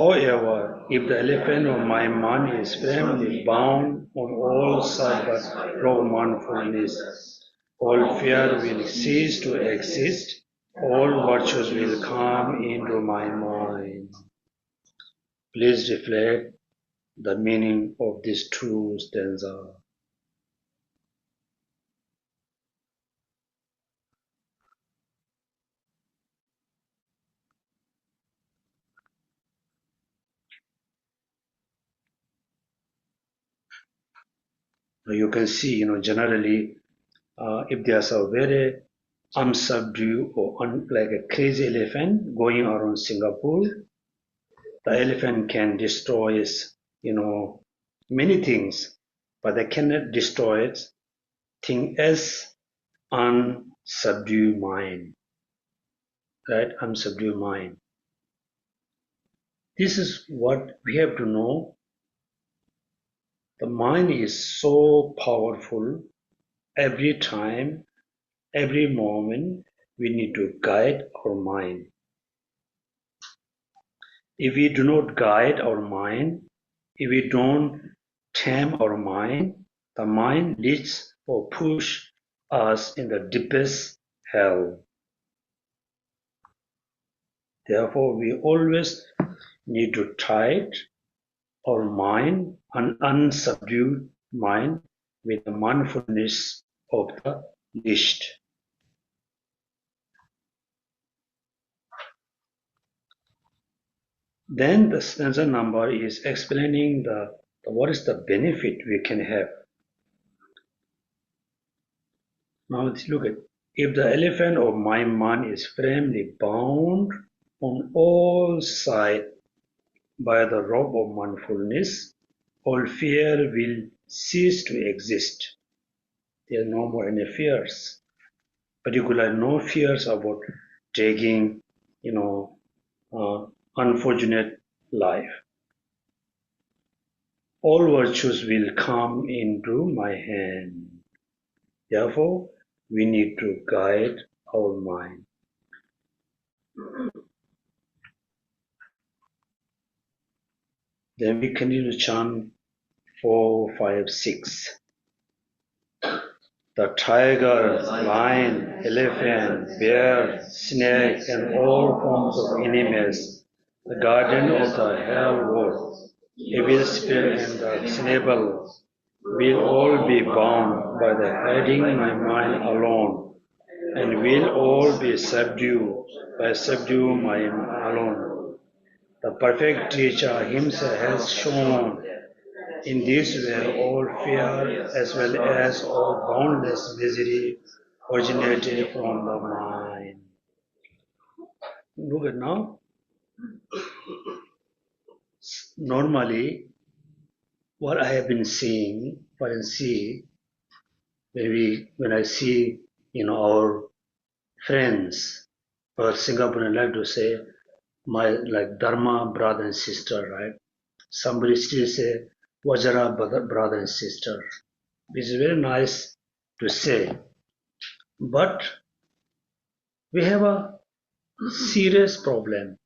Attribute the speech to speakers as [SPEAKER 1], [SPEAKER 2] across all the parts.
[SPEAKER 1] However, if the elephant of my mind is firmly bound on all sides by raw mindfulness, all fear will cease to exist, all virtues will come into my mind. Please reflect the meaning of these two stanzas. You can see, generally, if there's a very unsubdued or like a crazy elephant going around Singapore, the elephant can destroy, many things, but they cannot destroy thing as unsubdued mind, right? Unsubdued mind. This is what we have to know. The mind is so powerful. Every time, every moment, we need to guide our mind. If we do not guide our mind, if we don't tame our mind, the mind leads or push us in the deepest hell. Therefore, we always need to tide our mind, an unsubdued mind, with the mindfulness of the least. Then the stanza number is explaining what is the benefit we can have. Now let's look at, if the elephant of my mind is firmly bound on all sides by the rope of mindfulness, all fear will cease to exist. There are no more any fears, particularly no fears about taking, unfortunate life. All virtues will come into my hand. Therefore, we need to guide our mind. Then we continue to chant 4, 5, 6. The tiger, lion, elephant, bear, snake, and all forms of animals, the guardian of the hell world, evil spirit, and the snake will all be bound by the hiding my mind alone, and will all be subdued by subduing my alone. The perfect teacher himself has shown in this way all fear as well as all boundless misery originated from the mind. Look at now. Normally, what I have been seeing, what I see, maybe when I see, our friends, or Singaporean like to say, my like Dharma brother and sister, right? Somebody still say Vajra brother and sister. Which is very nice to say. But we have a serious problem.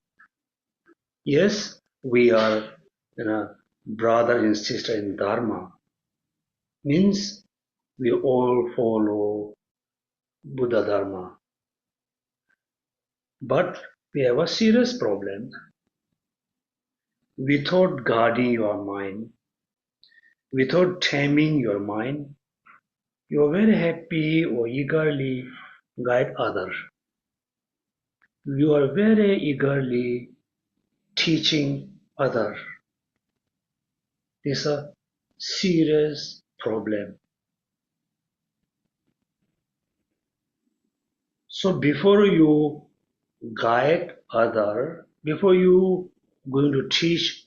[SPEAKER 1] Yes, we are brother and sister in Dharma. Means we all follow Buddha Dharma. But we have a serious problem. Without guarding your mind, without taming your mind, you are very happy or eagerly guide others. You are very eagerly teaching others. This is a serious problem. So before you guide other, before you going to teach,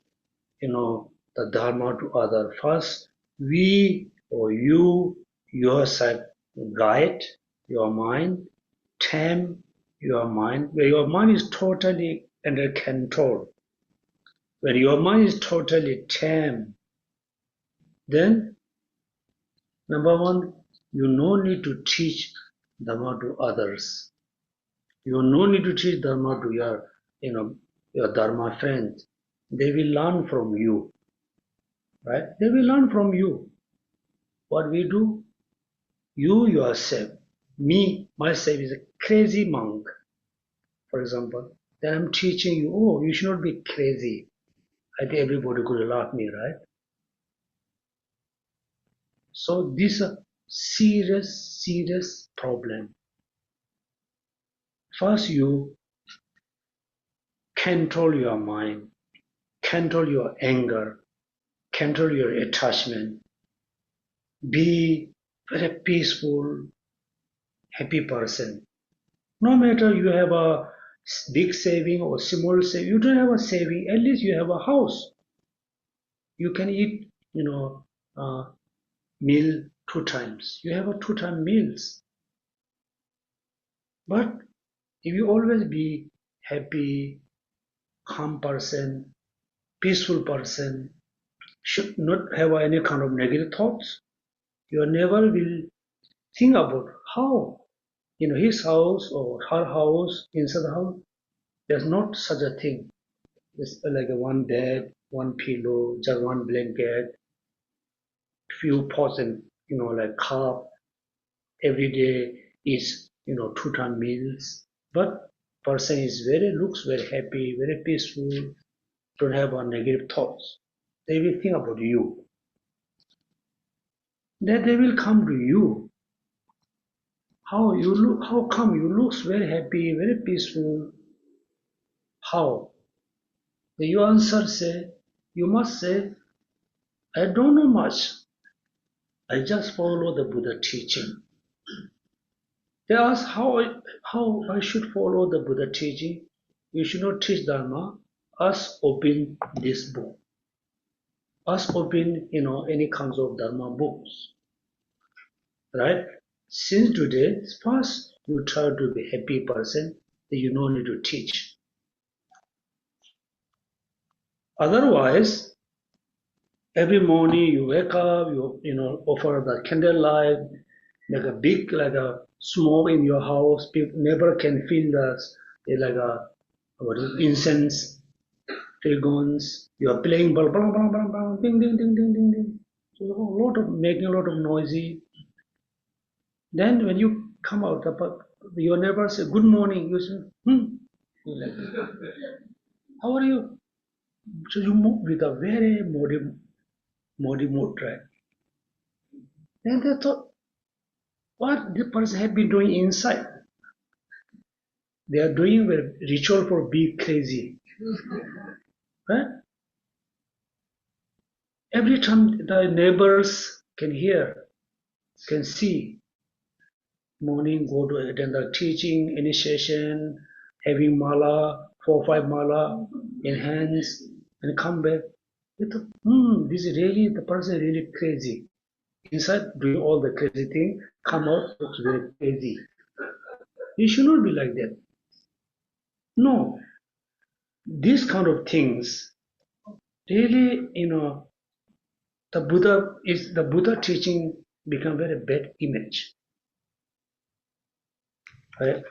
[SPEAKER 1] the Dharma to other, first we or you yourself guide your mind, tame your mind, where your mind is totally under control. When your mind is totally tame, then number one, you no need to teach Dharma to others. You no need to teach Dharma to your Dharma friends. They will learn from you, right? They will learn from you. What we do, you yourself, me, myself is a crazy monk, for example. Then I'm teaching you, oh, you should not be crazy. I think everybody could laugh me, right? So this is a serious, serious problem. First, you control your mind, control your anger, control your attachment. Be very peaceful, happy person. No matter you have a big saving or small saving, you don't have a saving, at least you have a house. You can eat, meal 2 times. You have a 2 time meals. But if you always be happy, calm person, peaceful person, should not have any kind of negative thoughts, you never will think about how, his house or her house, inside the house, there's not such a thing. It's like a one bed, one pillow, just one blanket, few pots and, like cup. Every day is, 2 time meals. But person is looks very happy, very peaceful, don't have a negative thoughts. They will think about you. Then they will come to you. How you look? How come you looks very happy, very peaceful? How? You answer say, you must say, I don't know much. I just follow the Buddha teaching. They ask how I should follow the Buddha teaching. You should not teach Dharma. Us open this book. Us open, any kinds of Dharma books. Right? Since today, first you try to be a happy person, then you no need to teach. Otherwise, every morning you wake up, you offer the candlelight, make a big like a smoke in your house. People never can feel the like a what is it, incense, fragrance. You are playing bang bang bang bang bang, ding ding ding ding ding ding. So making a lot of noisy. Then when you come out, your neighbor say good morning. You say how are you? So you move with a very moody mood, right? Then they thought, what the person had been doing inside? They are doing a ritual for being crazy. Right? Every time the neighbors can hear, can see, morning go to attend the teaching, initiation, having mala, 4 5 mala in hands, and come back. They thought, this is really, the person is really crazy. Inside doing all the crazy thing, come out looks very crazy. You should not be like that. No, these kind of things really, the Buddha teaching become very bad image. Right?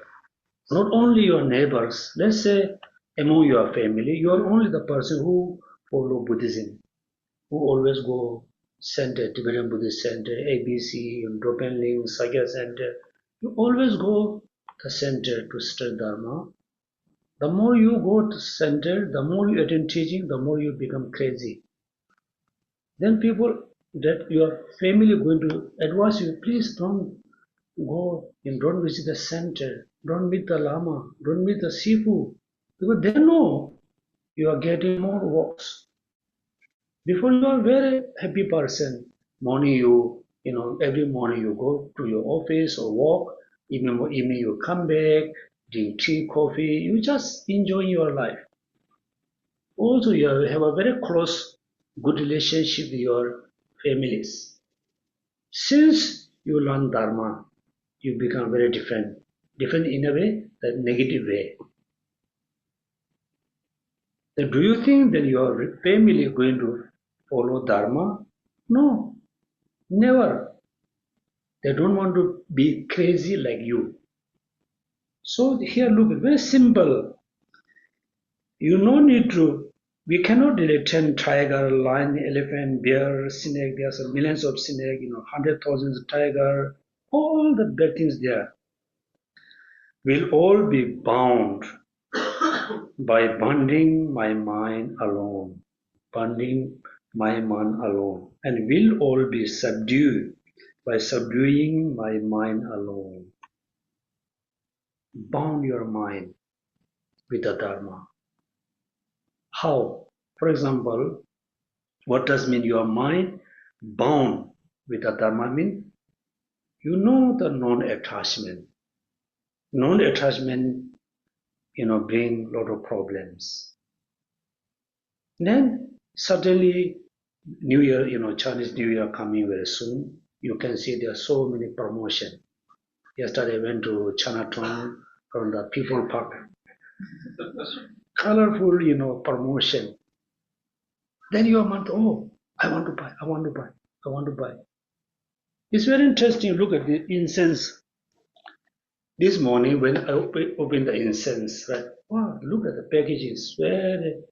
[SPEAKER 1] Not only your neighbors, let's say among your family, you are only the person who follow Buddhism, who always go center, Tibetan Buddhist center, ABC, Dropenling, Sakya center. You always go the center to study Dharma. The more you go to center, the more you attend teaching, the more you become crazy. Then people that your family are going to advise you, please don't go and don't visit the center, don't meet the Lama, don't meet the Sifu, because they know you are getting more works. Before you are a very happy person, morning every morning you go to your office or walk, evening you come back, drink tea, coffee, you just enjoy your life. Also, you have a very close, good relationship with your families. Since you learn Dharma, you become very different. Different in a way, the negative way. Then do you think that your family is going to follow Dharma? No, never. They don't want to be crazy like you. So here look, very simple. You no need to We cannot relate 10 tiger, lion, elephant, bear, snake. There's millions of snake, 100,000 tiger, all the bad things there. Will all be bound by bonding my mind alone, bonding my mind alone, and will all be subdued by subduing my mind alone. Bound your mind with the Dharma. How? For example, what does mean your mind bound with the Dharma mean? You know the non-attachment. Non-attachment, bring a lot of problems. Then suddenly New Year, Chinese New Year coming very soon. You can see there are so many promotion. Yesterday I went to Chinatown from the People Park. Colorful, promotion. Then your mind, oh, I want to buy, I want to buy, I want to buy. It's very interesting. Look at the incense. This morning when I opened the incense, right? Wow, look at the packaging. It's very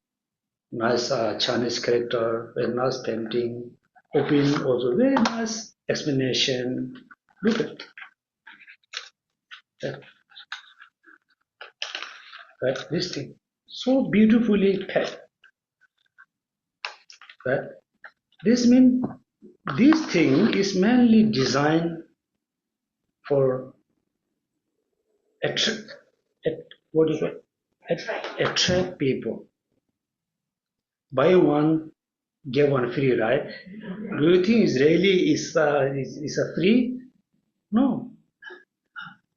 [SPEAKER 1] nice Chinese character, very nice painting. Open also very nice explanation. Look at that, right? This thing, so beautifully packed. Right? This means this thing is mainly designed for attract, what is it? Attract people. Buy one, get one free, right? Do you think it's really is a free? No.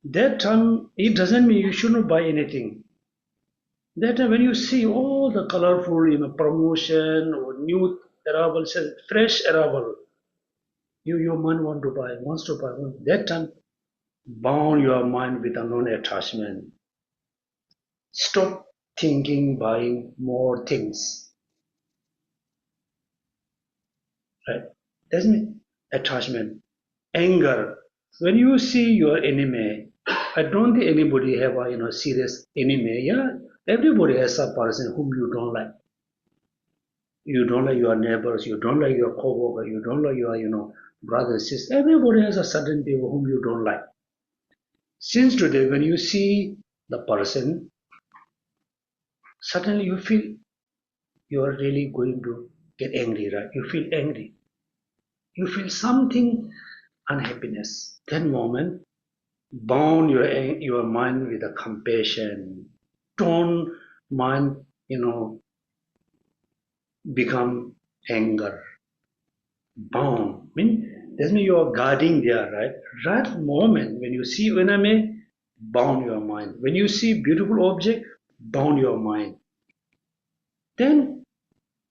[SPEAKER 1] That time it doesn't mean you shouldn't buy anything. That time when you see all the colorful, promotion or new arrival, fresh arrival, your mind wants to buy. That time bound your mind with a non-attachment. Stop thinking buying more things. Right? That's mean attachment. Anger. When you see your enemy, I don't think anybody have a serious enemy. Yeah, everybody has a person whom you don't like. You don't like your neighbors, you don't like your co-worker, you don't like your brothers, sisters. Everybody has a certain people whom you don't like. Since today, when you see the person, suddenly you feel you are really going to get angry, right? You feel angry. You feel something unhappiness. That moment, bound your mind with a compassion. Don't mind, become anger. Bound. That means you are guarding there, right? That moment when you see enemy, bound your mind. When you see beautiful object, bound your mind. Then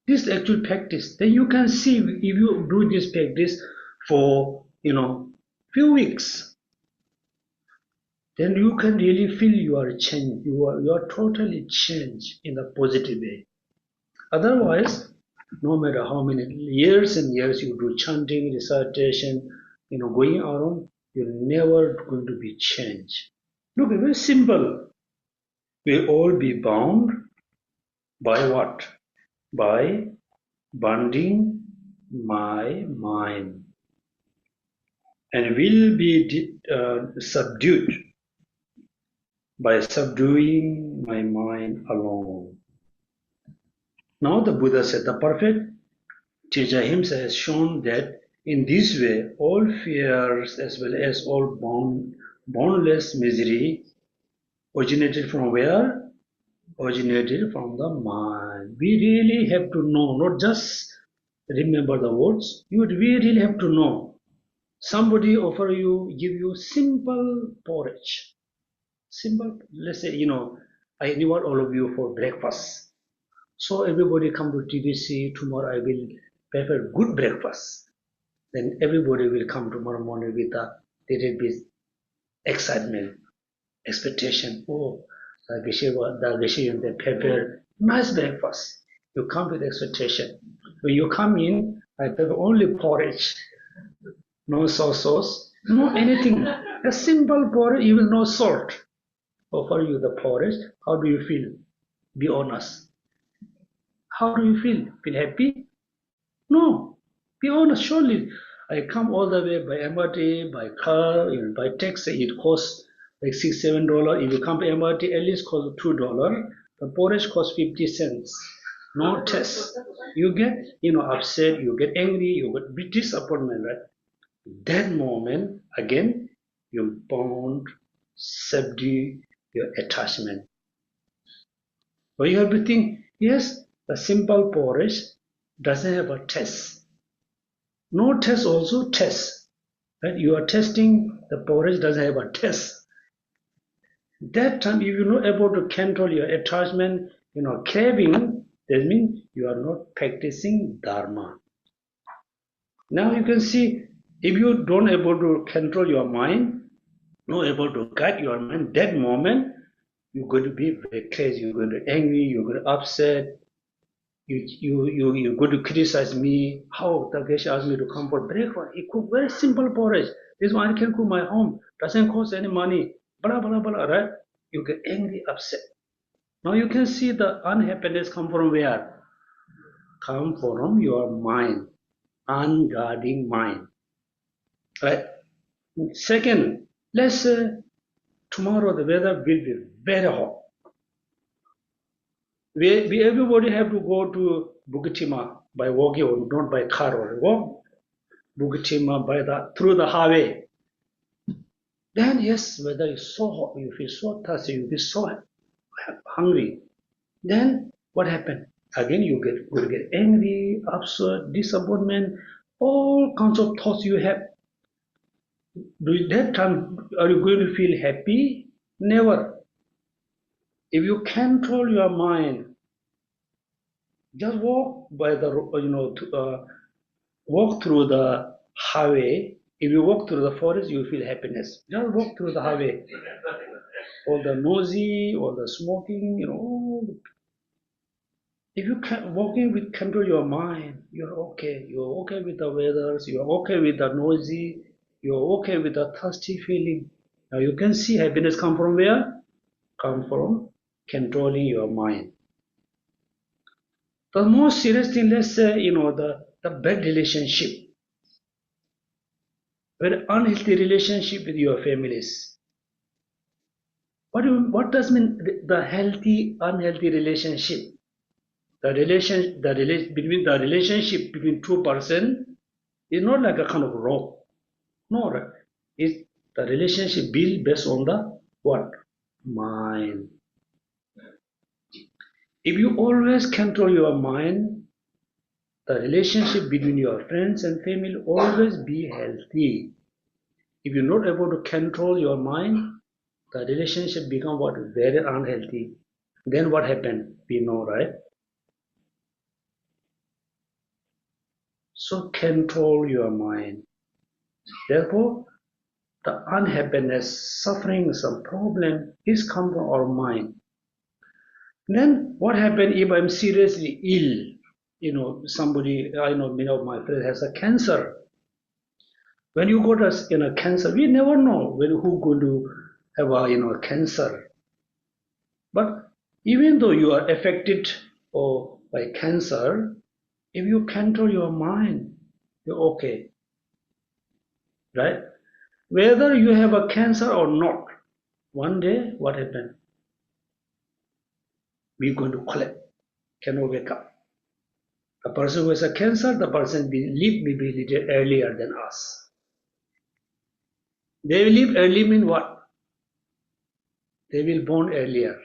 [SPEAKER 1] this actual practice, then you can see if you do this practice for few weeks, then you can really feel you are changed. You are totally changed in a positive way. Otherwise, no matter how many years and years you do chanting, recitation, going around, you're never going to be changed. Look, very simple. We'll all be bound by what? By bonding my mind, and will be subdued by subduing my mind alone. Now the Buddha said the perfect teacher himself has shown that in this way all fears as well as all boundless misery originated from where? Originated from the mind. We really have to know, not just remember the words. We really have to know. Somebody give you simple porridge. Simple, let's say, I invite all of you for breakfast. So everybody come to TBC, tomorrow I will prepare good breakfast. Then everybody will come tomorrow morning with a little bit excitement, expectation. Oh, the Geshe Yonten prepare nice breakfast. You come with expectation. When you come in, I prepare only porridge. No sauce, no anything. A simple porridge, even no salt. Offer you the porridge. How do you feel? Be honest. How do you feel? Feel happy? No. Be honest, surely. I come all the way by MRT, by car, by taxi. It costs like $6, $7. If you come by MRT, at least costs $2. The porridge costs 50 cents. No test. You get, upset, you get angry, you get disappointment, right? That moment, again, you bond, subdue your attachment. But you have to think, yes, the simple porridge doesn't have a test. No test also test. Right? You are testing, the porridge doesn't have a test. That time, if you're not able to control your attachment, craving, that means you are not practicing Dharma. Now you can see, if you don't able to control your mind, not able to guide your mind, that moment, you're going to be very crazy, you're going to be angry, you're going to upset, you're going to criticize me. How the Geshe asked me to come for breakfast? He cooked very simple porridge. This one I can cook my home. Doesn't cost any money. Blah, blah, blah, right? You get angry, upset. Now you can see the unhappiness come from where? Come from your mind. Unguarding mind. Right? Second, let's say tomorrow the weather will be very hot. We everybody have to go to Bukit by walking or not by car or walk Bukit by through the highway. Then yes, weather is so hot, you feel so thirsty, you feel so hungry. Then what happened? Again you will get angry, upset, disappointment, all kinds of thoughts you have. During that time, are you going to feel happy? Never. If you control your mind, just walk by the walk through the highway. If you walk through the forest, you feel happiness. Just walk through the highway. All the noisy, all the smoking, if you can walking with control your mind, you're okay. You're okay with the weather. You're okay with the noisy. You're okay with the thirsty feeling. Now you can see happiness come from where? Come from controlling your mind. The most serious thing, let's say, the bad relationship, very unhealthy relationship with your families. What does mean the healthy, unhealthy relationship? The relationship between two persons is not like a kind of rope. No, right? It's the relationship built based on the what? Mind. If you always control your mind, the relationship between your friends and family will always be healthy. If you're not able to control your mind, the relationship become what? Very unhealthy. Then what happened? We know, right? So control your mind. Therefore, the unhappiness, suffering, some problem is come from our mind. Then what happened if I'm seriously ill? Somebody, I know many of my friends has a cancer. When you got a cancer, we never know who going to have a cancer. But even though you are affected by cancer, if you control your mind, you're okay, right? Whether you have a cancer or not, one day what happened? We're going to collect, cannot wake up. A person who has a cancer, the person will live maybe a little earlier than us. They will live early mean what? They will born earlier.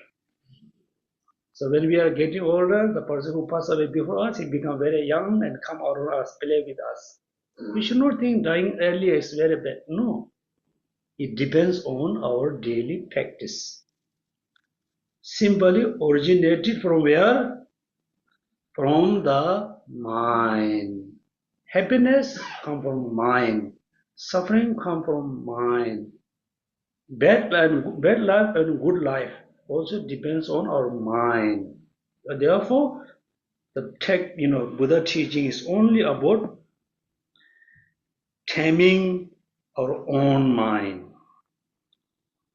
[SPEAKER 1] So when we are getting older, the person who passed away before us, he become very young and come around us, play with us. We should not think dying earlier is very bad. No. It depends on our daily practice. Simply originated from where? From the mind. Happiness comes from mind. Suffering comes from mind. Bad life and good life also depends on our mind. Therefore, the Buddha teaching is only about taming our own mind.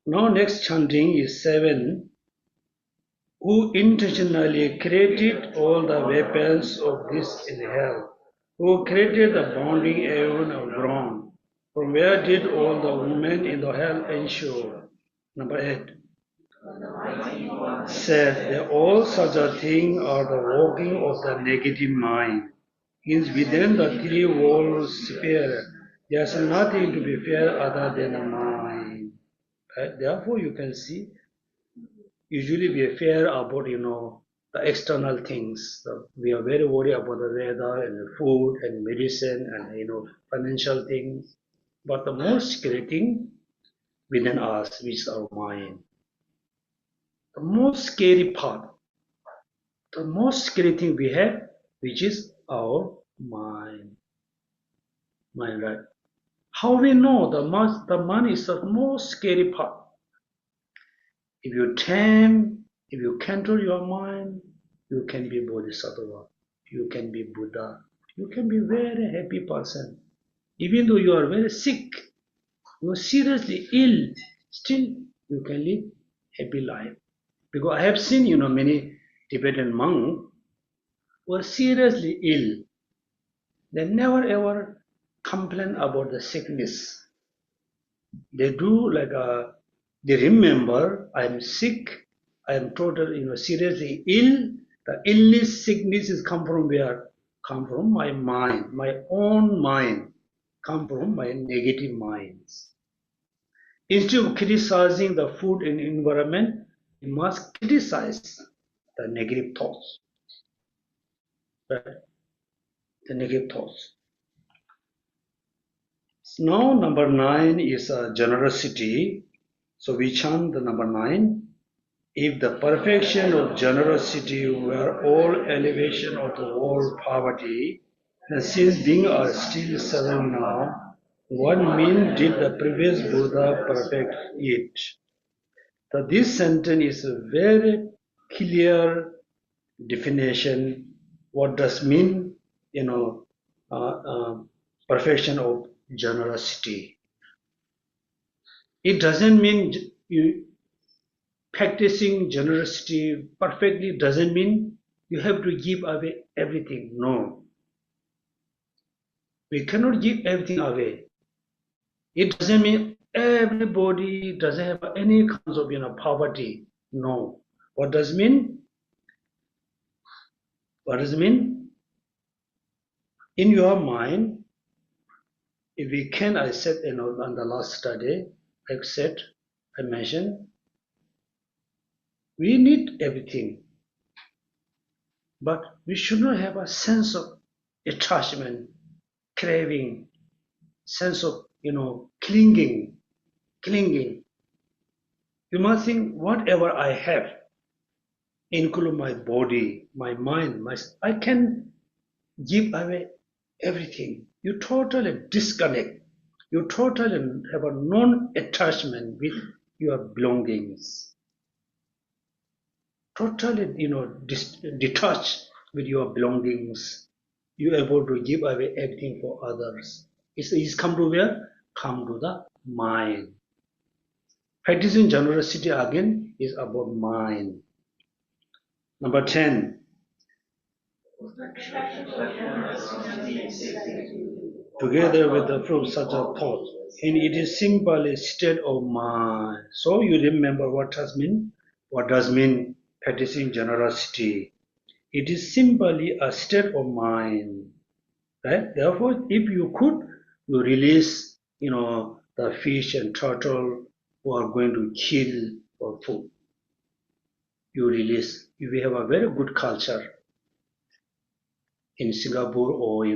[SPEAKER 1] Now next chanting is 7. who intentionally created all the weapons of this in hell, who created the bounding aeon of ground, from where did all the women in the hell ensure? Number 8. Said that all such a thing are the working of the negative mind. Hence within the three walls sphere, there is nothing to be feared other than the mind. Right? Therefore you can see, usually we fear about, the external things. So we are very worried about the weather and the food and medicine and, financial things. But the most scary thing within us, which is our mind. The most scary part, the most scary thing we have, which is our mind. Mind, right? How we know the mind is the most scary part? If you tame, if you control your mind, you can be Bodhisattva, you can be Buddha, you can be very happy person. Even though you are very sick, you are seriously ill, still you can live happy life. Because I have seen, many Tibetan monks who are seriously ill. They never ever complain about the sickness. They do they remember, I am sick, I am totally, seriously ill. The illness, sickness is come from where? Come from my mind, my own mind, come from my negative minds. Instead of criticizing the food and environment, you must criticize the negative thoughts, right? The negative thoughts. Now number 9 is generosity. So we chant the number 9. If the perfection of generosity were all elevation of the world poverty, then since beings are still suffering now, what mean did the previous Buddha perfect it? So this sentence is a very clear definition. What does mean, perfection of generosity? It doesn't mean you practicing generosity perfectly doesn't mean you have to give away everything. No, we cannot give everything away. It doesn't mean everybody doesn't have any kinds of poverty. No. What does it mean? What does it mean? In your mind, if we can, I said on the last study, I mentioned, we need everything, but we should not have a sense of attachment, craving, sense of clinging. You must think whatever I have, include my body, my mind, I can give away everything. You totally disconnect. You totally have a non-attachment with your belongings. Totally, detached with your belongings. You are able to give away everything for others. It's come to where? Come to the mind. Practicing generosity again is about mind. Number 10. Together with the proof such a thought, and it is simply a state of mind. So you remember what does mean practicing generosity. It is simply a state of mind. Right? Therefore, if you could, you release, the fish and turtle who are going to kill for food. You release. We have a very good culture in Singapore, or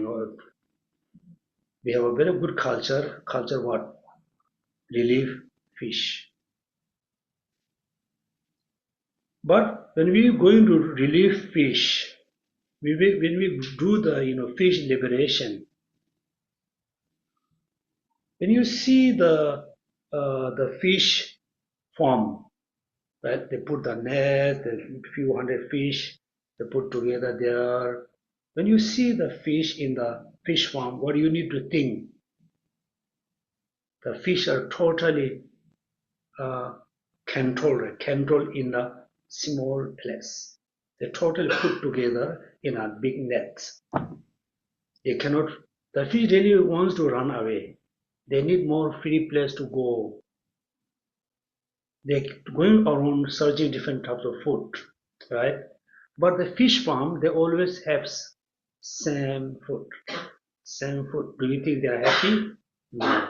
[SPEAKER 1] we have a very good culture. Culture what? Relief fish. But when we going to relief fish, when we do the fish liberation, when you see the fish farm, right? They put the net, a few hundred fish, they put together there. When you see the fish in the fish farm, what do you need to think? The fish are totally controlled in the small place. They totally put together in a big net. They cannot, the fish really wants to run away. They need more free place to go. They're going around searching different types of food, right? But the fish farm, they always have same food. Same food. Do you think they are happy? No.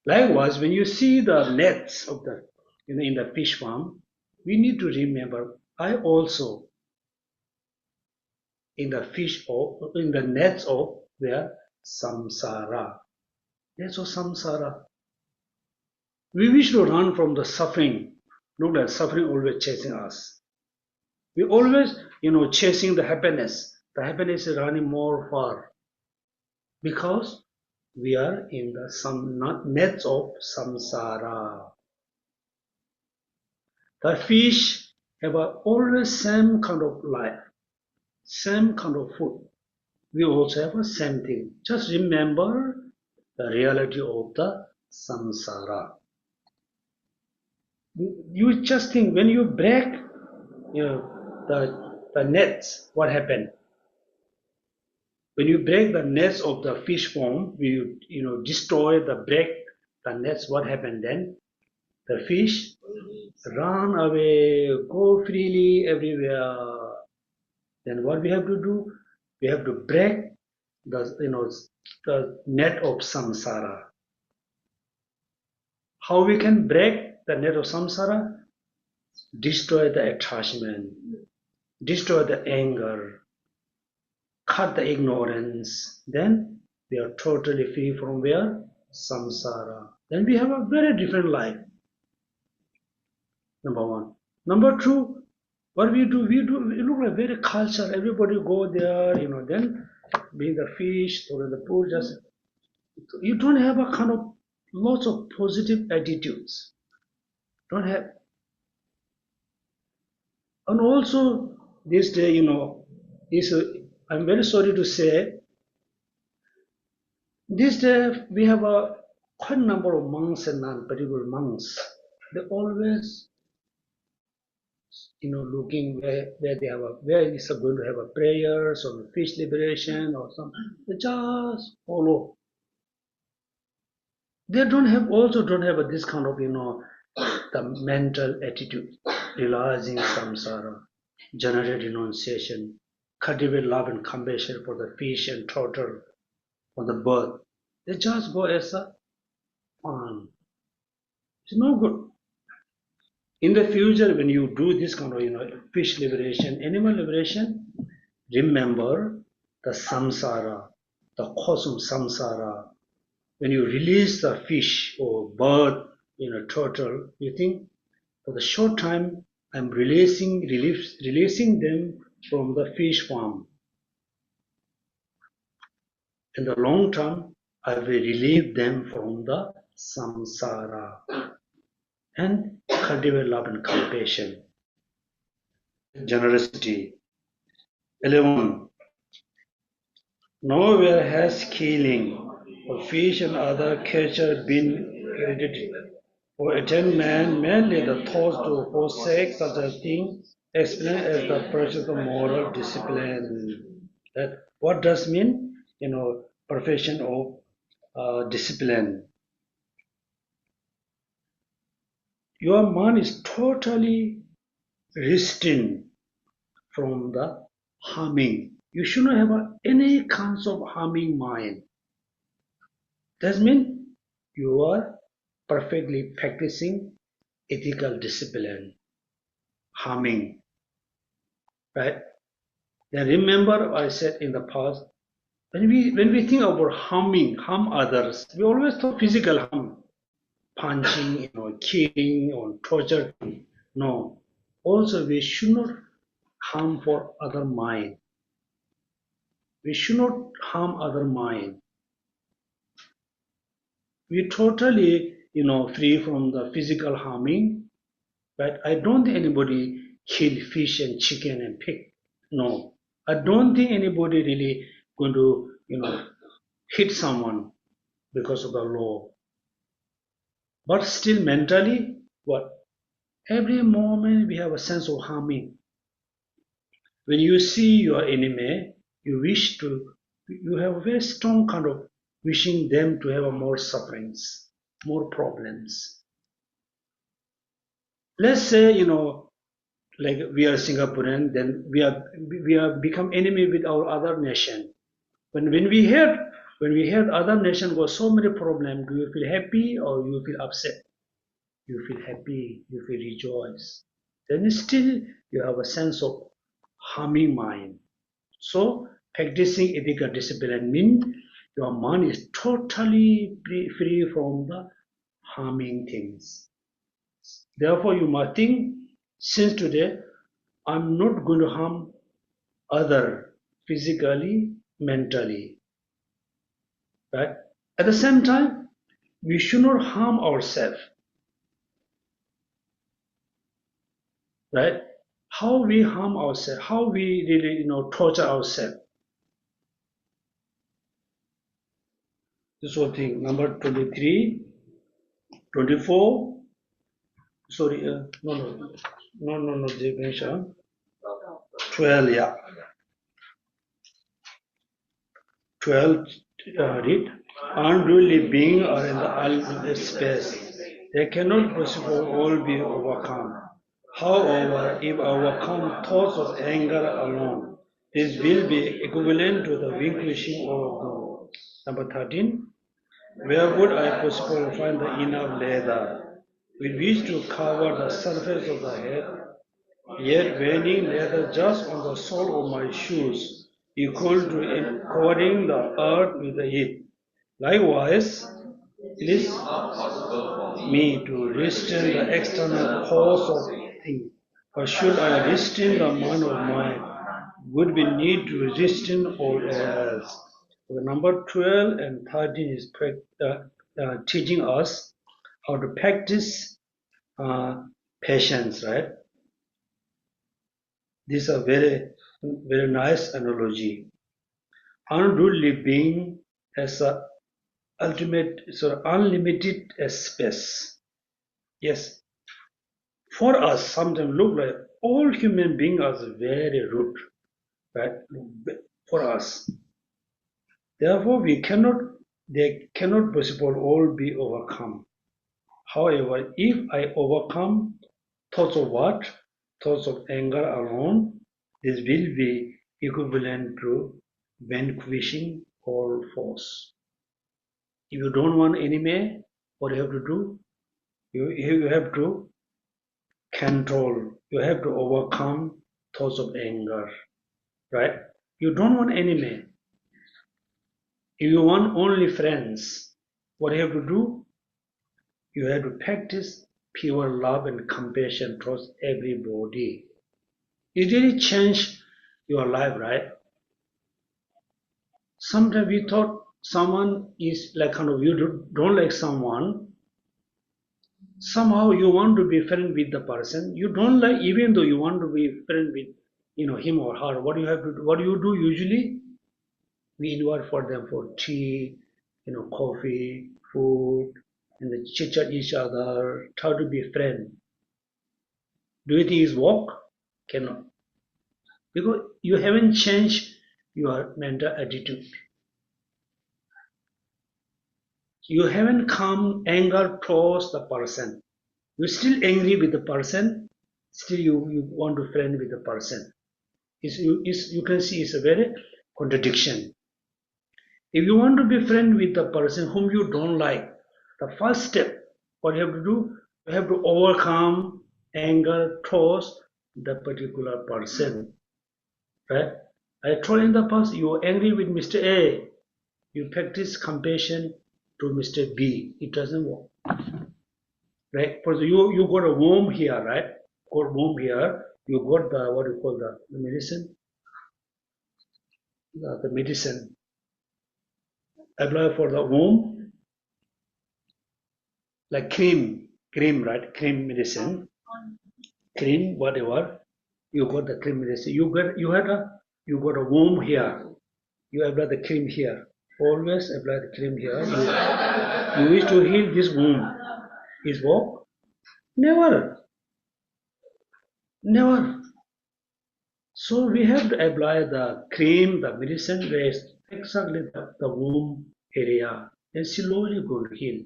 [SPEAKER 1] Likewise, when you see the nets of the, in the fish farm, we need to remember, I also in the in the nets of their samsara. Yes, so samsara. We wish to run from the suffering. Look at suffering always chasing us. We always, chasing the happiness. The happiness is running more far because we are in the nets of samsara. The fish have always same kind of life, same kind of food. We also have the same thing. Just remember the reality of the samsara. You just think when you break, the nets, what happened? When you break the nets of the fish form, destroy break the nets, what happened then? The fish run away, go freely everywhere. Then what we have to do? We have to break the net of samsara. How we can break the net of samsara? Destroy the attachment, destroy the anger, cut the ignorance. Then we are totally free from where? Samsara. Then we have a very different life. Number one. Number two, what we do, we look like very culture. Everybody go there, then being the fish or the pool, just you don't have a kind of lots of positive attitudes. Don't have. And also this day, I'm very sorry to say, this day we have a quite number of monks and non-particular monks. They always, looking where where is going to have a prayers or fish liberation or something. They just follow. They don't have this kind of, the mental attitude, realizing samsara, generate renunciation, cultivate love and compassion for the fish and turtle, for the bird. They just go as a fun. It's no good. In the future, when you do this kind of, fish liberation, animal liberation, remember the samsara, the cosm samsara. When you release the fish or bird, turtle, you think for the short time I'm releasing them from the fish farm. In the long term, I will relieve them from the samsara and cultivate love and compassion, generosity. 11. Nowhere has killing of fish and other creatures been credited. For attain man, mainly the thoughts to forsake such a thing, explained as the practice of moral discipline. That what does mean? Perfection of discipline. Your mind is totally restrained from the harming. You should not have any kinds of harming mind. That means you are perfectly practicing ethical discipline, harming, right? Then remember I said in the past, when we think about harm others, we always thought physical harm, punching, killing or torture. No. Also we should not harm for other mind. We should not harm other mind. We totally, free from the physical harming, but I don't think anybody kill fish and chicken and pig. No. I don't think anybody really going to, hit someone because of the law. But still mentally, what? Every moment we have a sense of harming. When you see your enemy, you have a very strong kind of wishing them to have more sufferings, more problems. Let's say, like we are Singaporean, then we are become enemy with our other nation. When we hear other nation got so many problems, do you feel happy or you feel upset? You feel happy, you feel rejoice. Then still you have a sense of harming mind. So practicing ethical discipline means your mind is totally free from the harming things. Therefore you must think, since today I'm not going to harm other physically, mentally. Right? At the same time, we should not harm ourselves. Right? How we harm ourselves, how we really, torture ourselves. This whole thing. Number 23, 24. Sorry, no, Devansha. 12, yeah. 12, read. Unruly beings are in the ultimate space. They cannot possibly all be overcome. However, if overcome thoughts of anger alone, this will be equivalent to the vanquishing of God. Number 13. Where would I possibly find the enough leather with which to cover the surface of the head, yet weighing leather just on the sole of my shoes, equal to covering the earth with it? Likewise, please me to restrain the external cause of things. Or should I restrain the mind of mind, would we need to restrain all else? So number 12 and 13 is teaching us how to practice patience, right? This is a very, very nice analogy. Unruly being as a ultimate, unlimited space. Yes, for us, sometimes look like all human beings are very rude, right? For us, therefore, they cannot possibly all be overcome. However, if I overcome thoughts of what? Thoughts of anger alone, this will be equivalent to vanquishing all force. If you don't want enemy, what you have to do? You have to control. You have to overcome thoughts of anger, right? You don't want enemy. If you want only friends, what you have to do? You have to practice pure love and compassion towards everybody. It really changed your life, right? Sometimes we thought someone is like you don't like someone. Somehow you want to be friend with the person you don't like, even though you want to be friend with him or her. What do you do usually? We invite for them for tea, coffee, food, and they chit chat each other, try to be friend. Do you think it's work? Cannot. Because you haven't changed your mental attitude. You haven't come anger towards the person. You're still angry with the person, still you want to friend with the person. You can see it's a very contradiction. If you want to be friend with the person whom you don't like, the first step, what you have to do, you have to overcome anger towards the particular person. Right? I told in the past, you are angry with Mr. A, you practice compassion to Mr. B. It doesn't work. Right? For you got a worm here, right? Got worm here. You got the what you call the medicine. The medicine. Apply for the worm, like cream, right? Cream medicine, cream, whatever. You got the cream medicine. You got a worm here. You apply the cream here. Always apply the cream here. You wish to heal this wound. Is work? Never. Never. So we have to apply the cream, the medicine waste, exactly the womb area, and slowly going to heal.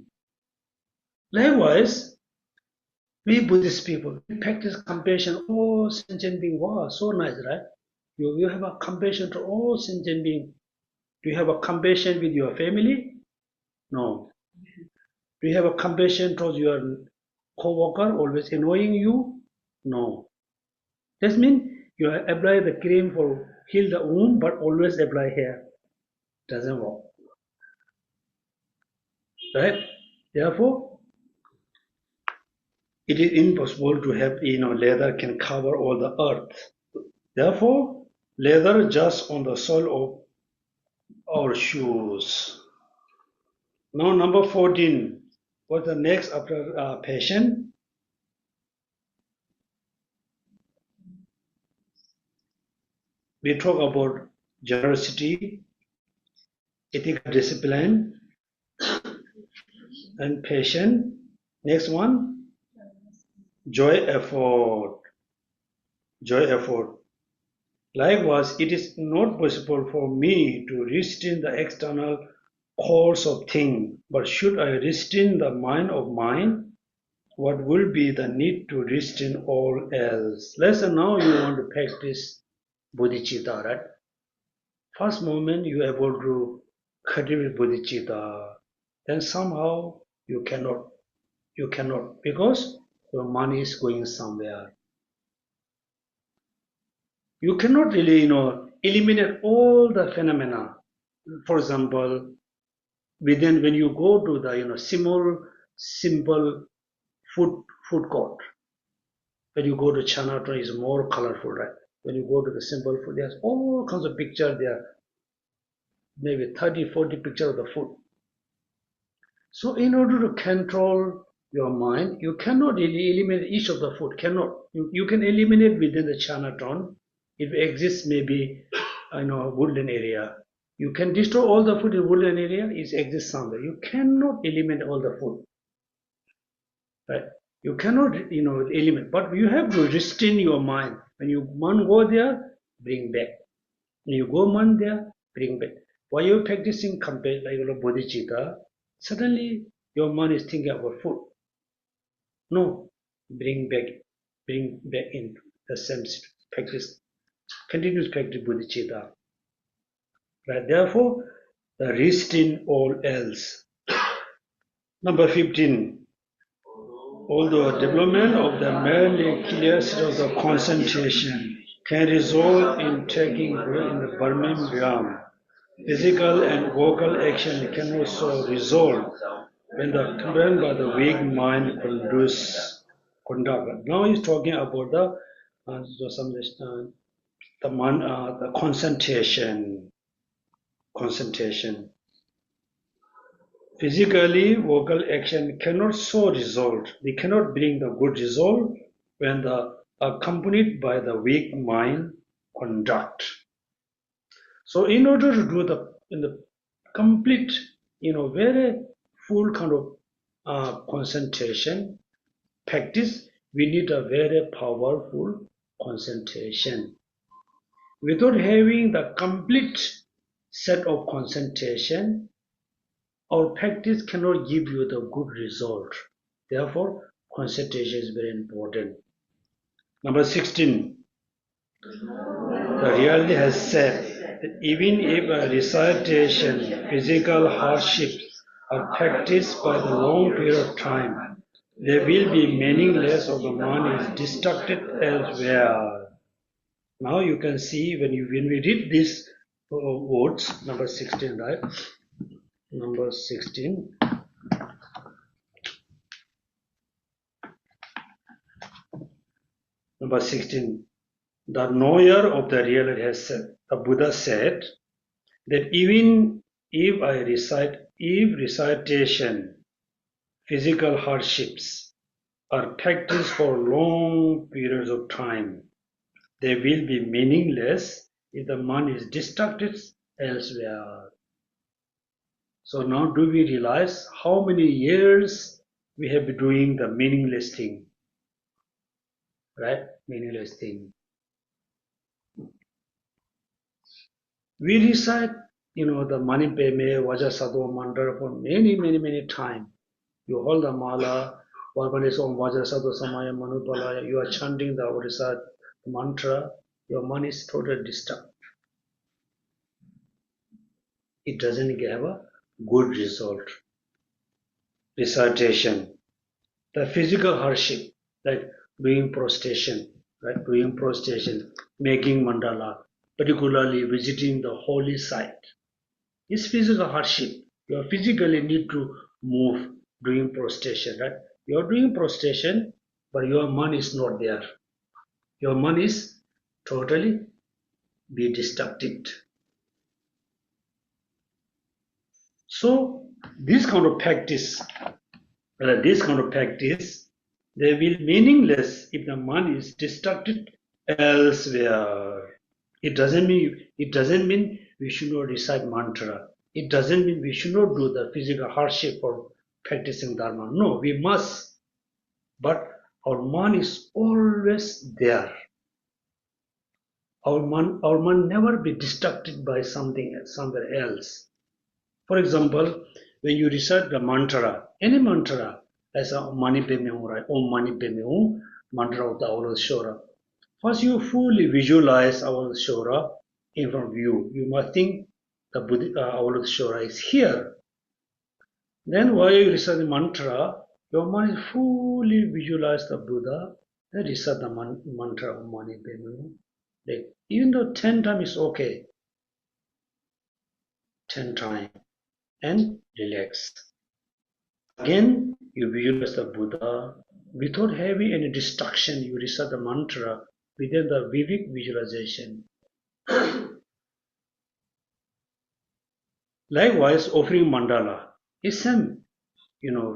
[SPEAKER 1] Likewise, we Buddhist people, we practice compassion. Oh, sentient being, wow, so nice, right? You have a compassion to all sentient being. Do you have a compassion with your family? No. Do you have a compassion towards your co-worker always annoying you? No. That means you apply the cream for heal the wound, but always apply here. Doesn't work. Right? Therefore, it is impossible to have, leather can cover all the earth. Therefore, leather just on the sole of our shoes. Now, number 14. What's the next after passion? We talk about generosity, ethical discipline, and passion. Next one, joy effort. Joy effort. Likewise, it is not possible for me to restrain the external course of things, but should I restrain the mind of mine, what will be the need to restrain all else? Let's say now you want to practice bodhicitta, right? First moment you are able to cultivate bodhicitta, then somehow you cannot because your mind is going somewhere. You cannot really, eliminate all the phenomena. For example, when you go to the, simple food court, when you go to Chinatown, it's more colorful, right? When you go to the simple food, there's all kinds of pictures there, maybe 30, 40 pictures of the food. So in order to control your mind, you cannot really eliminate each of the food. Cannot. You can eliminate within the Chinatown. If it exists, maybe woodland area. You can destroy all the food in woodland area. It exists somewhere. You cannot eliminate all the food, right? You cannot, eliminate. But you have to restrain your mind. When you mind go there, bring back. When you go mind there, bring back. While you're practicing compassion, like bodhicitta, suddenly your mind is thinking about food. No, bring back into the same practice, continuous practice bodhicitta. Right? Therefore, the restrain all else. Number 15. Although development of the merely clear state of the concentration can result in taking in the Burmese realm, physical and vocal action can also result when the combined by the weak mind produce conduct. Now he's talking about the concentration. Concentration. Physically, vocal action cannot so result. They cannot bring the good result when the accompanied by the weak mind conduct. So in order to do the complete, very full kind of concentration practice, we need a very powerful concentration. Without having the complete set of concentration, our practice cannot give you the good result. Therefore, concentration is very important. Number 16. The reality has said that even if a recitation, physical hardships are practiced by the long period of time, they will be meaningless or the mind is distracted elsewhere. Now you can see when we read these words, number 16, right? Number 16. Number 16. The knower of the reality has said, the Buddha said, that even if recitation, physical hardships are practiced for long periods of time, they will be meaningless if the mind is distracted elsewhere. So now do we realize how many years we have been doing the meaningless thing, right? meaningless thing. We recite, the Mani Padme Vajrasattva mantra for many times. You hold the mala, Varpanis Om Vajrasattva Samaya Manupalaya, you are chanting the Bodhisattva mantra, your mind is totally disturbed. It doesn't have a good result. Recitation. The physical hardship, like doing prostration, making mandala, particularly visiting the holy site, is physical hardship. You physically need to move doing prostration, right? You are doing prostration, but your mind is not there. Your mind is totally be distracted. So this kind of practice, they will be meaningless if the mind is distracted elsewhere. It doesn't mean we should not recite mantra. It doesn't mean we should not do the physical hardship for practicing dharma. No, we must. But our mind is always there. Our mind never be distracted by something somewhere else. For example, when you recite the mantra, any mantra, as a Mani Padme Hum, right? Om Mani Padme Hum, mantra of the Avalokita Shora. First, you fully visualize Avalokita Shora in front of you. You must think the Avalokita Shora is here. Then, while you recite the mantra, your mind fully visualize the Buddha. Then recite the mantra of Mani Padme Hum. Even though 10 times is okay, 10 times. And relax. Again, you visualize the Buddha without having any distraction. You recite the mantra within the vivid visualization. Likewise, offering mandala is same.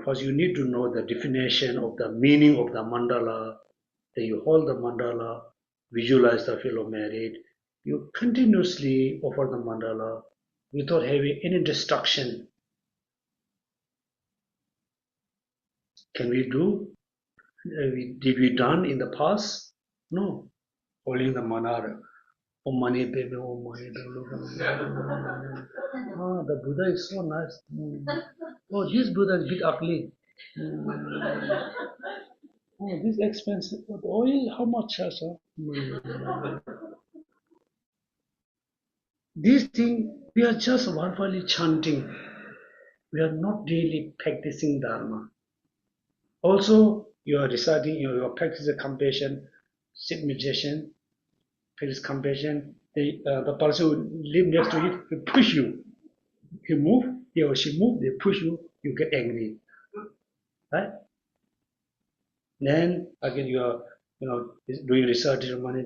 [SPEAKER 1] First you need to know the definition of the meaning of the mandala. Then you hold the mandala, visualize the fellow merit. You continuously offer the mandala without having any distraction. Can we do? Did we done in the past? No. Holding the manara. Om Mani Padme, Om Mani Padme. The Buddha is so nice. Oh, this Buddha is a bit ugly. Oh, this expensive. Oil, how much, sir? These things, we are just verbally chanting. We are not really practicing Dharma. Also, you are reciting, you are practicing compassion, sit meditation, practice compassion. The person who live next to you will push you. You move, he or she move, they push you, you get angry. Right? Then again you are doing research, no money.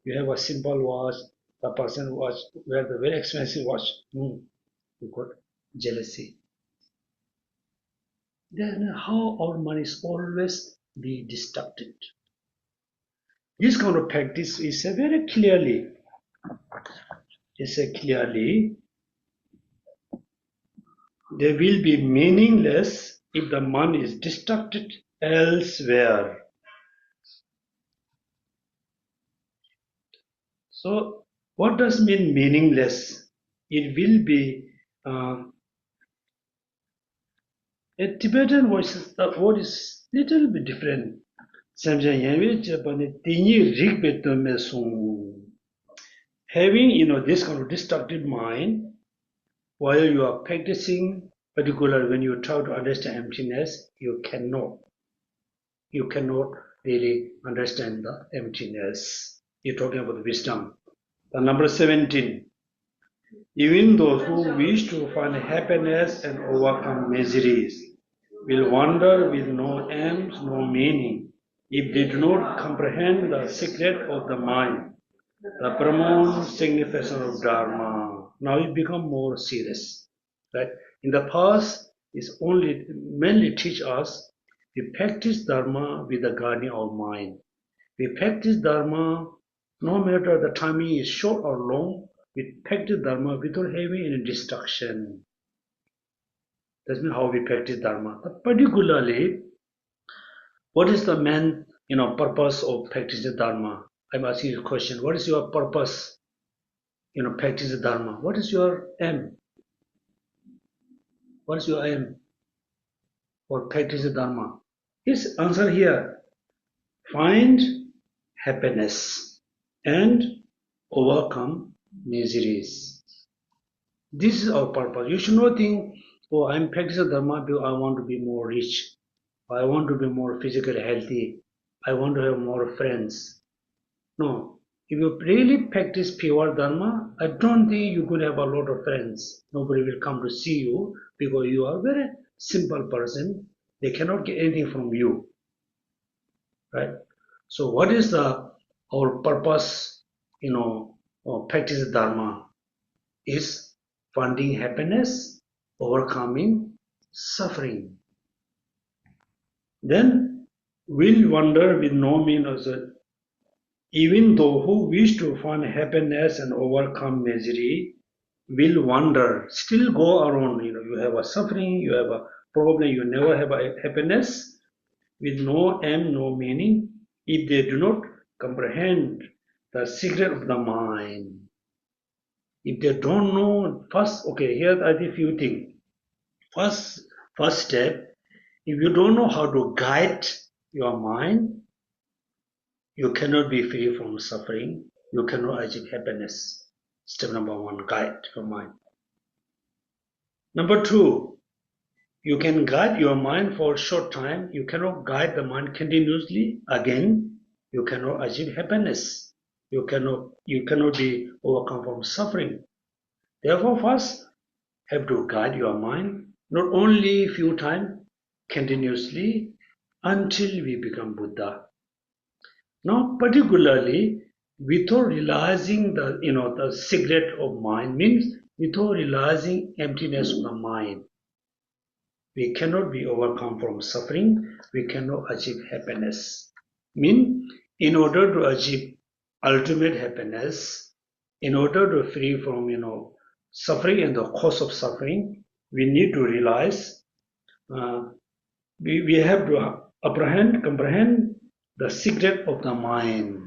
[SPEAKER 1] You have a simple watch, the person watch wear the very expensive watch. You got jealousy. Then how our money is always be distracted. This kind of practice is very clearly, they will be meaningless if the mind is distracted elsewhere. So, what does mean meaningless? It will be a Tibetan word is little bit different. Having this kind of distracted mind while you are practicing, particularly when you try to understand emptiness, you cannot really understand the emptiness. You're talking about wisdom. The number 17. Even those who wish to find happiness and overcome miseries will wander with no aims, no meaning, if they do not comprehend the secret of the mind, the paramount signification of Dharma. Now it becomes more serious. Right? In the past, it's only mainly teach us we practice Dharma with the guarding of mind. We practice Dharma no matter the timing is short or long. We practice Dharma without having any distraction. That's how we practice Dharma. But particularly, what is the main purpose of practicing Dharma. I'm asking you a question. What is your purpose, practicing Dharma? What is your aim? What is your aim for practicing Dharma? His answer here, find happiness and overcome miseries. This is our purpose. You should not think, oh, I'm practicing Dharma because I want to be more rich. I want to be more physically healthy. I want to have more friends. No. If you really practice pure Dharma, I don't think you could have a lot of friends. Nobody will come to see you because you are a very simple person. They cannot get anything from you. Right? So what is our purpose, of practice Dharma? Is finding happiness, overcoming suffering. Then we'll wander with no mean also. Even though who wish to find happiness and overcome misery will wander, still go around. You have a suffering, you have a problem, you never have a happiness with no aim, no meaning, if they do not comprehend the secret of the mind. If they don't know, first, okay, here are the few things. First step, if you don't know how to guide your mind, you cannot be free from suffering. You cannot achieve happiness. Step number one, guide your mind. Number two, you can guide your mind for a short time. You cannot guide the mind continuously. Again, you cannot achieve happiness. You cannot be overcome from suffering. Therefore, first, have to guide your mind, not only few times, continuously, until we become Buddha. Now, particularly, without realizing the secret of mind means without realizing emptiness of the mind, we cannot be overcome from suffering. We cannot achieve happiness. In order to achieve ultimate happiness, in order to free from suffering and the cause of suffering, we need to realize we have to comprehend the secret of the mind.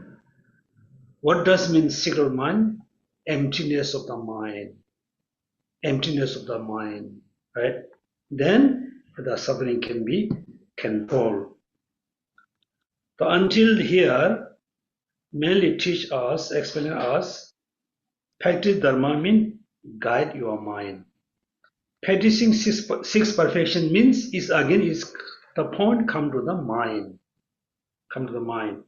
[SPEAKER 1] What does mean secret of mind? Emptiness of the mind. Emptiness of the mind, right? Then the suffering can be controlled. So until here, mainly teach us, explain us, practice Dharma means guide your mind. Practicing six perfection means is the point come to the mind. Come to the mind.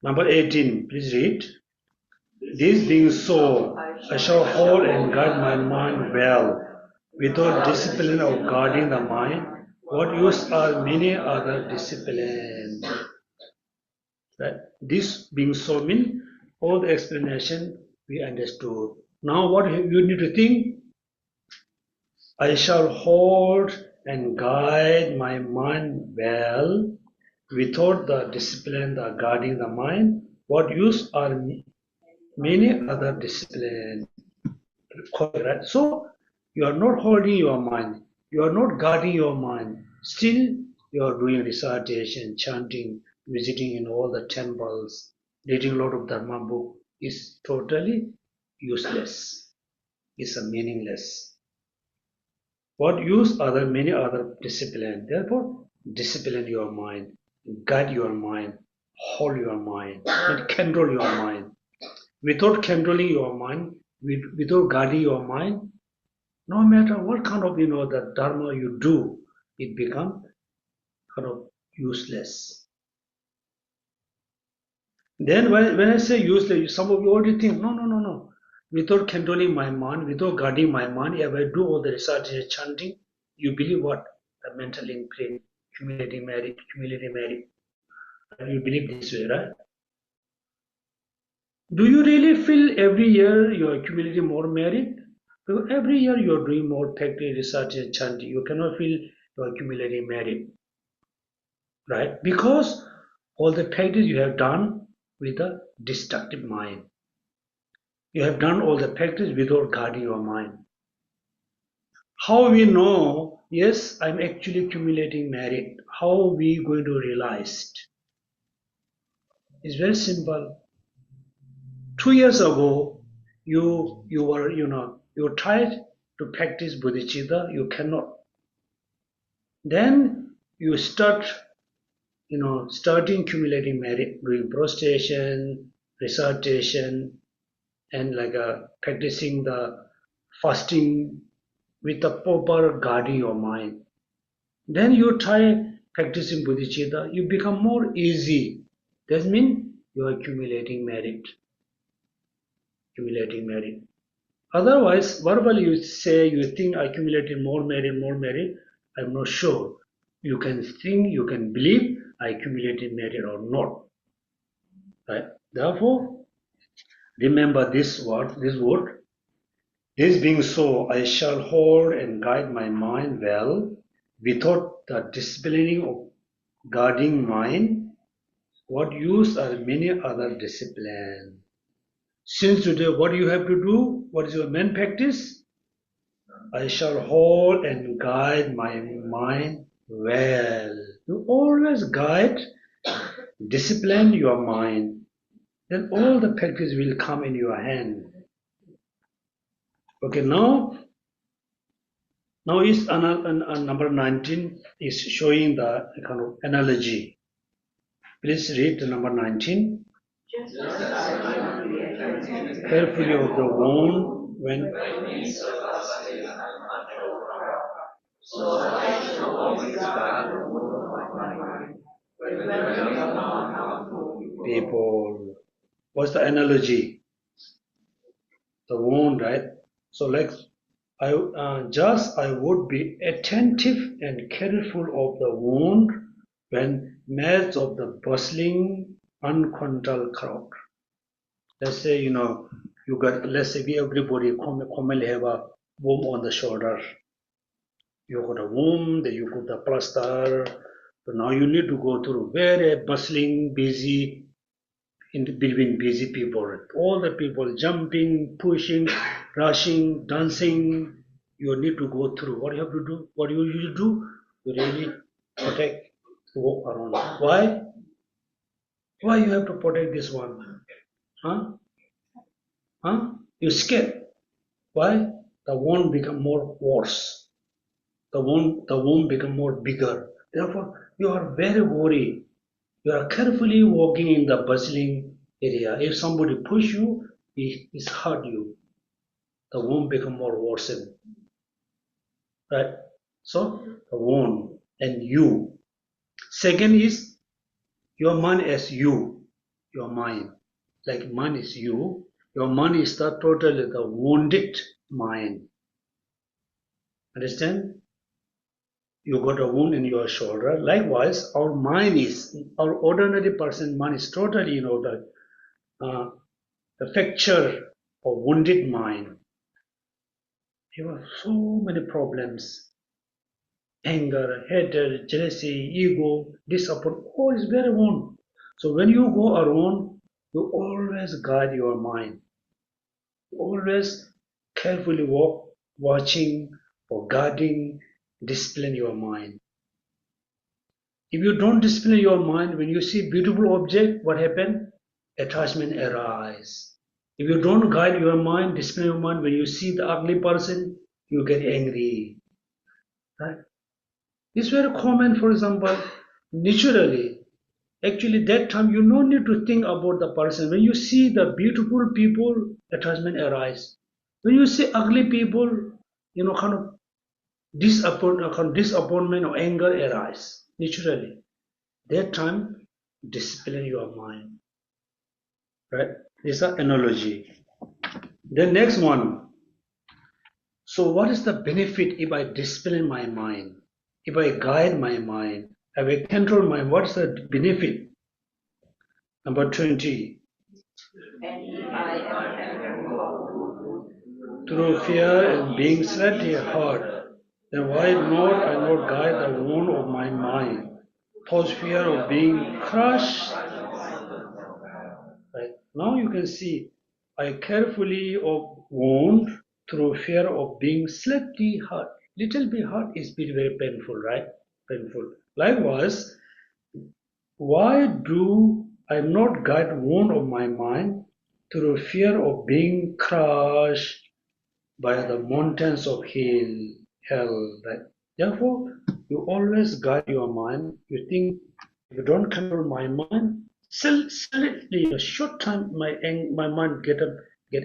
[SPEAKER 1] Number 18, please read. This being so, I shall hold and guard my mind well. Without discipline of guarding the mind, what use are many other disciplines? Right? This being so means all the explanation we understood. Now what you need to think? I shall hold and guide my mind well. Without the discipline, the guarding the mind, what use are many other disciplines? Right? So you are not holding your mind, you are not guarding your mind. Still, you are doing recitation, chanting, visiting in all the temples, reading a lot of Dharma book is totally useless. It's a meaningless. What use are there many other disciplines? Therefore, discipline your mind, guide your mind, hold your mind, and control your mind. Without controlling your mind, without guarding your mind, no matter what kind of the dharma you do, it becomes kind of useless. Then when I say useless, some of you already think, no. Without controlling my mind, without guarding my mind, if I do all the recitation chanting, you believe what? The mental imprint, humility merit. You believe this way, right? Do you really feel every year you are accumulating more merit? Because every year you are doing more practice, research, and chanting. You cannot feel you are accumulating merit, right? Because all the practice you have done with a destructive mind. You have done all the practice without guarding your mind. How we know, yes, I'm actually accumulating merit. How are we going to realize it? It's very simple. 2 years ago, you tried to practice bodhicitta, you cannot. Then you starting accumulating merit, doing prostration, recitation, and practicing the fasting with the proper guarding your mind. Then you try practicing bodhicitta, you become more easy. That means you are accumulating merit. Otherwise, verbally you say you think I accumulated more merit, I'm not sure. You can think, you can believe I accumulated merit or not. Right? Therefore, remember this word. This being so, I shall hold and guide my mind well, without the disciplining of guarding mind. What use are many other disciplines? Since today, what you have to do? What is your main practice? I shall hold and guide my mind well. You always guide, discipline your mind. Then all the practice will come in your hand. Okay, now is number 19 is showing the kind of analogy. Please read the number 19. Carefully of the wound when people. What's the analogy? The wound, right? So I would be attentive and careful of the wound when midst of the bustling, uncontrolled crowd. Let's say let's say everybody commonly have a wound on the shoulder. You got a wound, then you got the plaster. So now you need to go through very bustling, busy, in between busy people. All the people jumping, pushing, rushing, dancing. You need to go through. What you have to do? What you usually do? You really protect, walk around. Why? Why you have to protect this one? Huh? Huh? You're scared. Why? The wound become more worse. The wound become more bigger. Therefore, you are very worried. You are carefully walking in the bustling area. If somebody push you, it hurt you. The wound become more worsened. Right? So the wound and you. Second is your mind as you. Your mind. Like mind is you. Your mind is the totally the wounded mind. Understand? You got a wound in your shoulder. Likewise, our ordinary person mind is totally, the fracture or wounded mind. You have so many problems. Anger, hatred, jealousy, ego, disappointment, all is very wound. So when you go around, you always guide your mind. Always carefully walk, watching or guarding, discipline your mind. If you don't discipline your mind, when you see beautiful object, what happens? Attachment arises. If you don't guide your mind, discipline your mind, when you see the ugly person, you get angry. Right? It's very common, for example, naturally. Actually, that time you no need to think about the person. When you see the beautiful people, attachment arises. When you see ugly people, kind of disappointment or anger arises naturally. That time, discipline your mind. Right? This is an analogy. The next one. So what is the benefit if I discipline my mind? If I guide my mind, if I control my mind, what's the benefit? Number 20. Through fear and being slightly hurt, then why not I not guide the wound of my mind? Those fear of being crushed. Right? Now you can see, I carefully wound through fear of being slightly hurt. Little bit hurt is very painful, right? Painful. Likewise, why do I am not guide one of my mind through fear of being crushed by the mountains of hell. Right? Therefore, you always guide your mind. You think, if you don't control my mind, suddenly a short time my mind get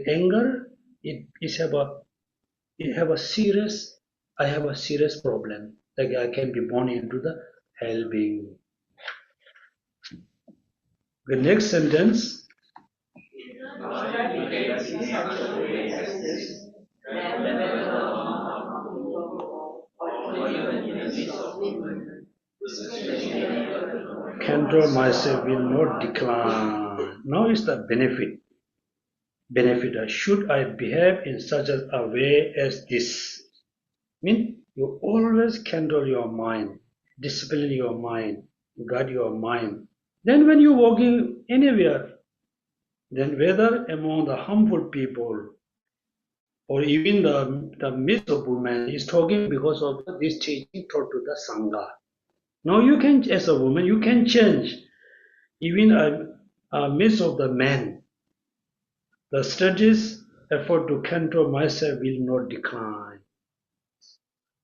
[SPEAKER 1] anger. It have a serious. I have a serious problem. Like I can be born into the hell being. The next sentence. Control myself will not decline. Now is the benefit. Should I behave in such a way as this? Mean you always control your mind, discipline your mind, guard your mind. Then when you walking anywhere, then whether among the humble people or even the midst of women is talking because of this teaching taught to the Sangha. Now you can, as a woman, you can change. Even a midst of the men, the studies effort to control myself will not decline.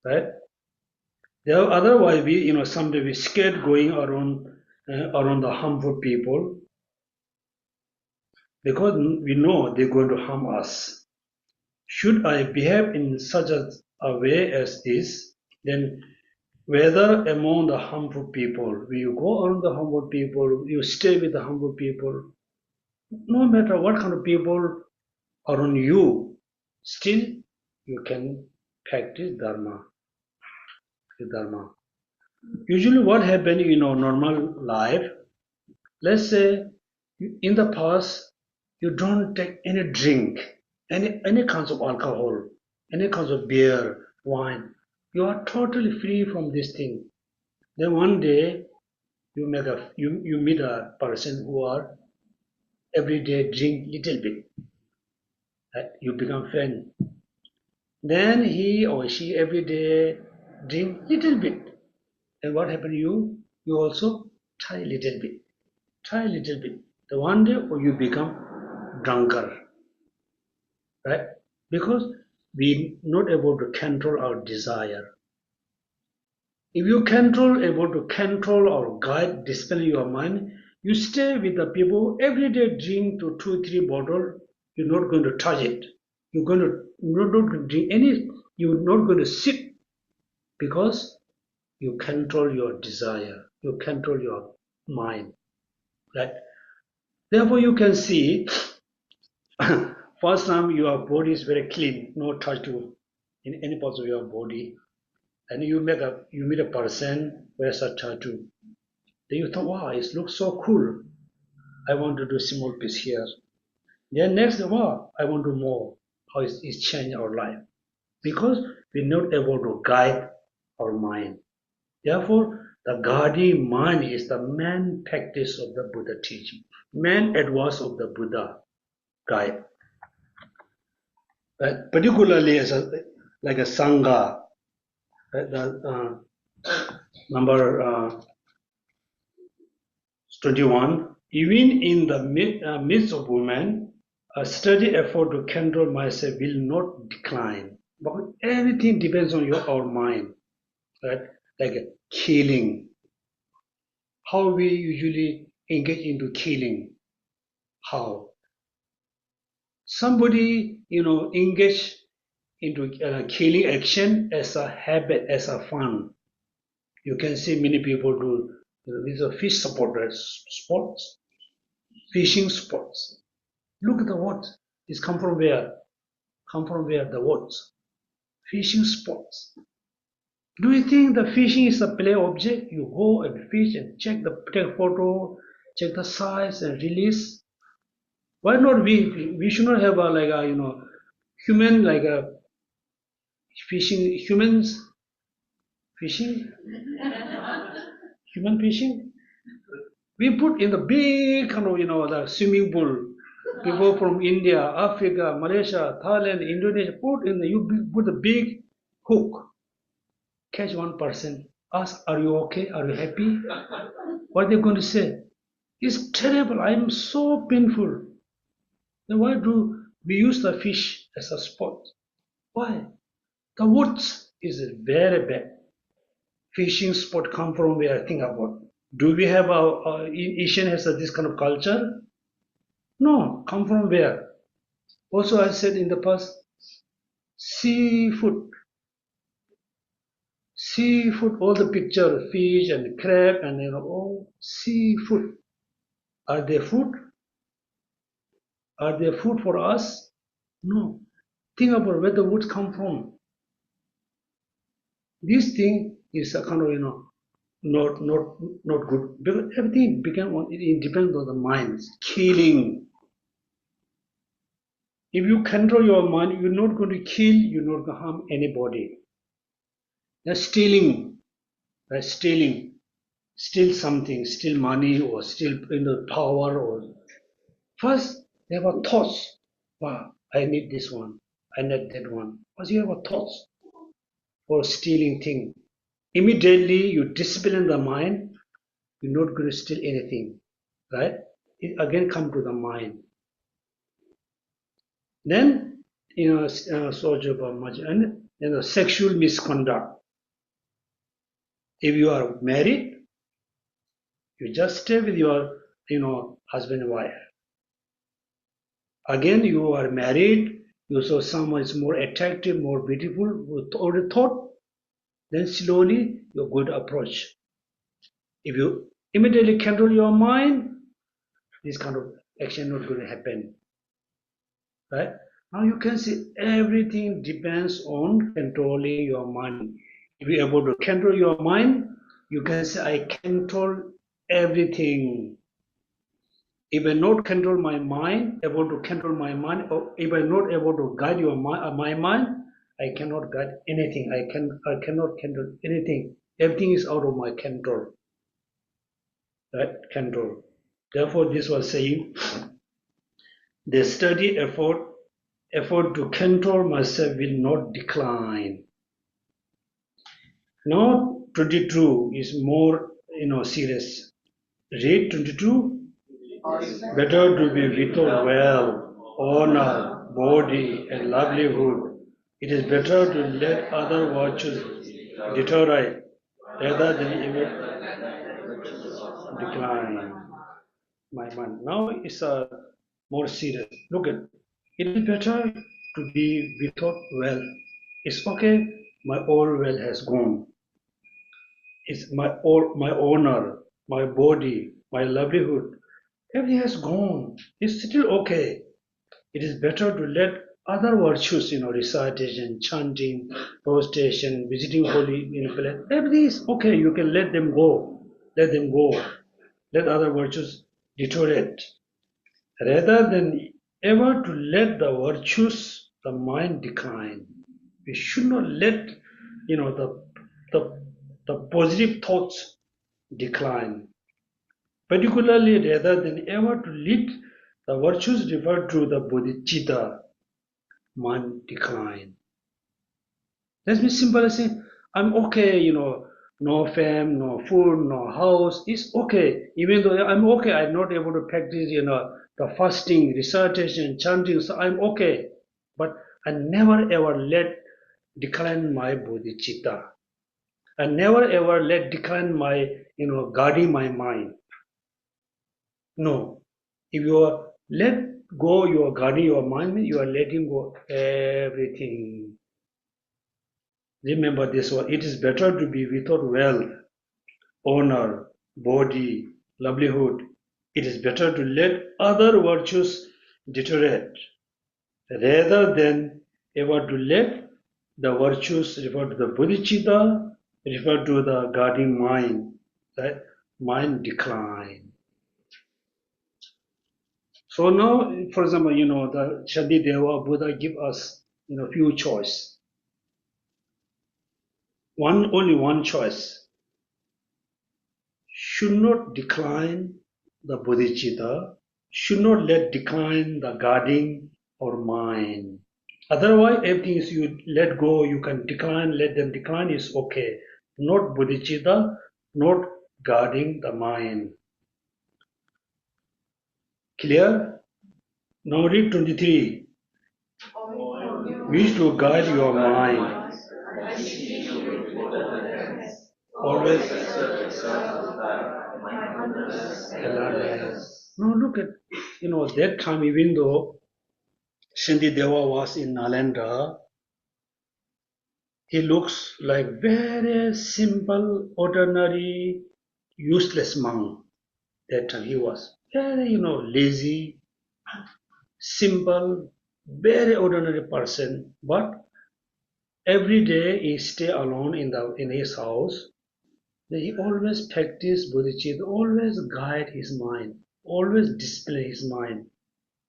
[SPEAKER 1] Right? There, otherwise, someday we scared going around the harmful people because we know they're going to harm us. Should I behave in such a way as this, then whether among the harmful people, will you go around the harmful people, you stay with the harmful people, no matter what kind of people around you, still you can practice Dharma. Usually what happens in our normal life, let's say in the past you don't take any drink, any kinds of alcohol, any kinds of beer, wine. You are totally free from this thing. Then one day you meet a person who are every day drink little bit. You become friend. Then he or she every day drink little bit. And what happened to you? You also try little bit. Try little bit. The one day you become drunkard. Right? Because we not able to control our desire. If you able to control or guide, discipline your mind, you stay with the people every day drink to 2-3 bottles, you're not going to touch it. You're not going to drink any, you're not going to sit because you control your desire, you control your mind. Right? Therefore you can see first time your body is very clean, no tattoo in any parts of your body. And you meet a person who has a tattoo. Then you thought, wow, it looks so cool. I want to do small piece here. Then next, wow, I want to do more. How it's changed our life. Because we're not able to guide our mind. Therefore, the guiding mind is the main practice of the Buddha teaching. Main advice of the Buddha guide. Particularly as like a Sangha, the number 21. Even in the midst of women, a steady effort to control myself will not decline. But everything depends on our mind, right? Like killing. How we usually engage into killing. How? Somebody, engage into killing action as a habit, as a fun. You can see many people do these are fish supporters sports, fishing sports. Look at the words. It's come from where? Come from where? The words. Fishing sports. Do you think the fishing is a play object? You go and fish and take photo, check the size and release. Why not we should not have a human like a fishing humans fishing human fishing. We put in the big the swimming pool. People from India, Africa, Malaysia, Thailand, Indonesia put the big hook, catch one person, ask, are you okay? Are you happy? What are they going to say? It's terrible. I'm so painful. Then why do we use the fish as a sport? Why? The woods is very bad. Fishing sport come from where? Think about. Do we have Asian has this kind of culture? No. Come from where? Also, I said in the past, seafood. Seafood, all the picture, fish and crab and all seafood. Are they food? Are they food for us? No. Think about where the woods come from. This thing is a kind of not good because everything it depends on the mind. Killing. If you control your mind, you're not going to kill. You're not going to harm anybody. That's stealing. That's stealing. Steal something. Steal money or steal power or first there were thoughts. Wow, I need this one. I need that one. First you have a thoughts for stealing thing. Immediately you discipline the mind, you're not going to steal anything. Right? It again come to the mind. Then sexual misconduct. If you are married, you just stay with your husband and wife. Again, you are married, you saw someone is more attractive, more beautiful, with already thought, then slowly you're going to approach. If you immediately control your mind, this kind of action not going to happen. Right? Now you can see everything depends on controlling your mind. If you're able to control your mind, you can say, I control everything. If I not control my mind, able to control my mind, or if I not able to guide my mind, I cannot guide anything. I cannot control anything. Everything is out of my control. Right? Control. Therefore, this was saying the steady effort to control myself will not decline. Now 22 is more serious. Read 22. Better to be without wealth, honor, body, and livelihood. It is better to let other virtues deteriorate rather than even decline. My mind. Now it's more serious. Look at it is better to be without wealth. It's okay. My all wealth has gone. It's my honor, my body, my livelihood. Everything has gone. It's still okay. It is better to let other virtues, recitation, chanting, prostration, visiting holy place. Everything is okay. You can let them go. Let them go. Let other virtues deteriorate. Rather than ever to let the virtues, the mind decline. We should not let, the the positive thoughts decline. Particularly, rather than ever to let the virtues referred to the bodhicitta, mind decline. Let's be simple and say, I'm okay, no fame, no food, no house. It's okay. Even though I'm okay, I'm not able to practice, the fasting, recitation, chanting, so I'm okay. But I never ever let decline my bodhicitta. I never ever let decline my, guarding my mind. No. If you are let go, you are guarding your mind, you are letting go everything. Remember this one. It is better to be without wealth, honor, body, livelihood. It is better to let other virtues deteriorate rather than ever to let the virtues refer to the bodhicitta, refer to the guarding mind, that mind decline. So now, for example, the Shantideva Buddha give us, few choice. Only one choice. Should not decline the bodhicitta, should not let decline the guarding or mind. Otherwise, everything is you let go, you can decline, let them decline is okay. Not bodhicitta, not guarding the mind. Clear? Now read 23. Wish to guide your mind. Always alertness. Now look at, that time, even though Shantideva was in Nalanda, he looks like very simple, ordinary, useless monk. That time he was very, lazy, simple, very ordinary person. But every day he stay alone in his house. He always practice bodhicitta, always guide his mind, always display his mind.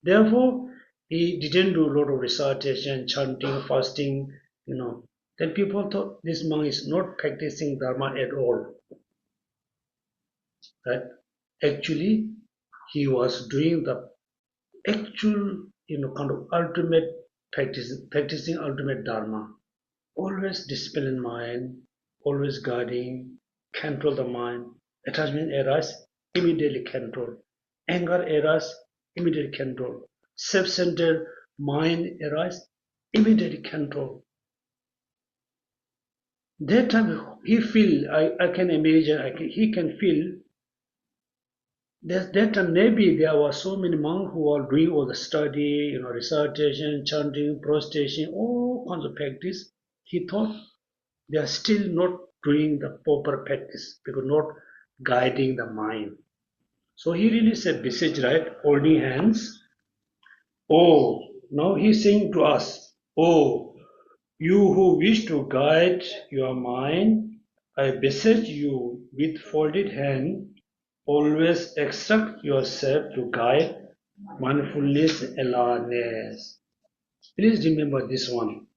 [SPEAKER 1] Therefore, he didn't do a lot of recitation, chanting, fasting, Then people thought this monk is not practicing Dharma at all. Right? Actually, he was doing the actual, kind of ultimate practicing ultimate Dharma. Always discipline mind, always guarding, control the mind. Attachment errors, immediately control. Anger errors, immediately control. Self-centered mind errors, immediately control. That time he feel, I can imagine, he can feel that time maybe there were so many monks who are doing all the study, recitation, chanting, prostration, all kinds of practice. He thought they are still not doing the proper practice because not guiding the mind. So he really said message, right? Holding hands. Oh, now he's saying to us, oh, you who wish to guide your mind, I beseech you with folded hand, always extract yourself to guide mindfulness awareness. Please remember this one.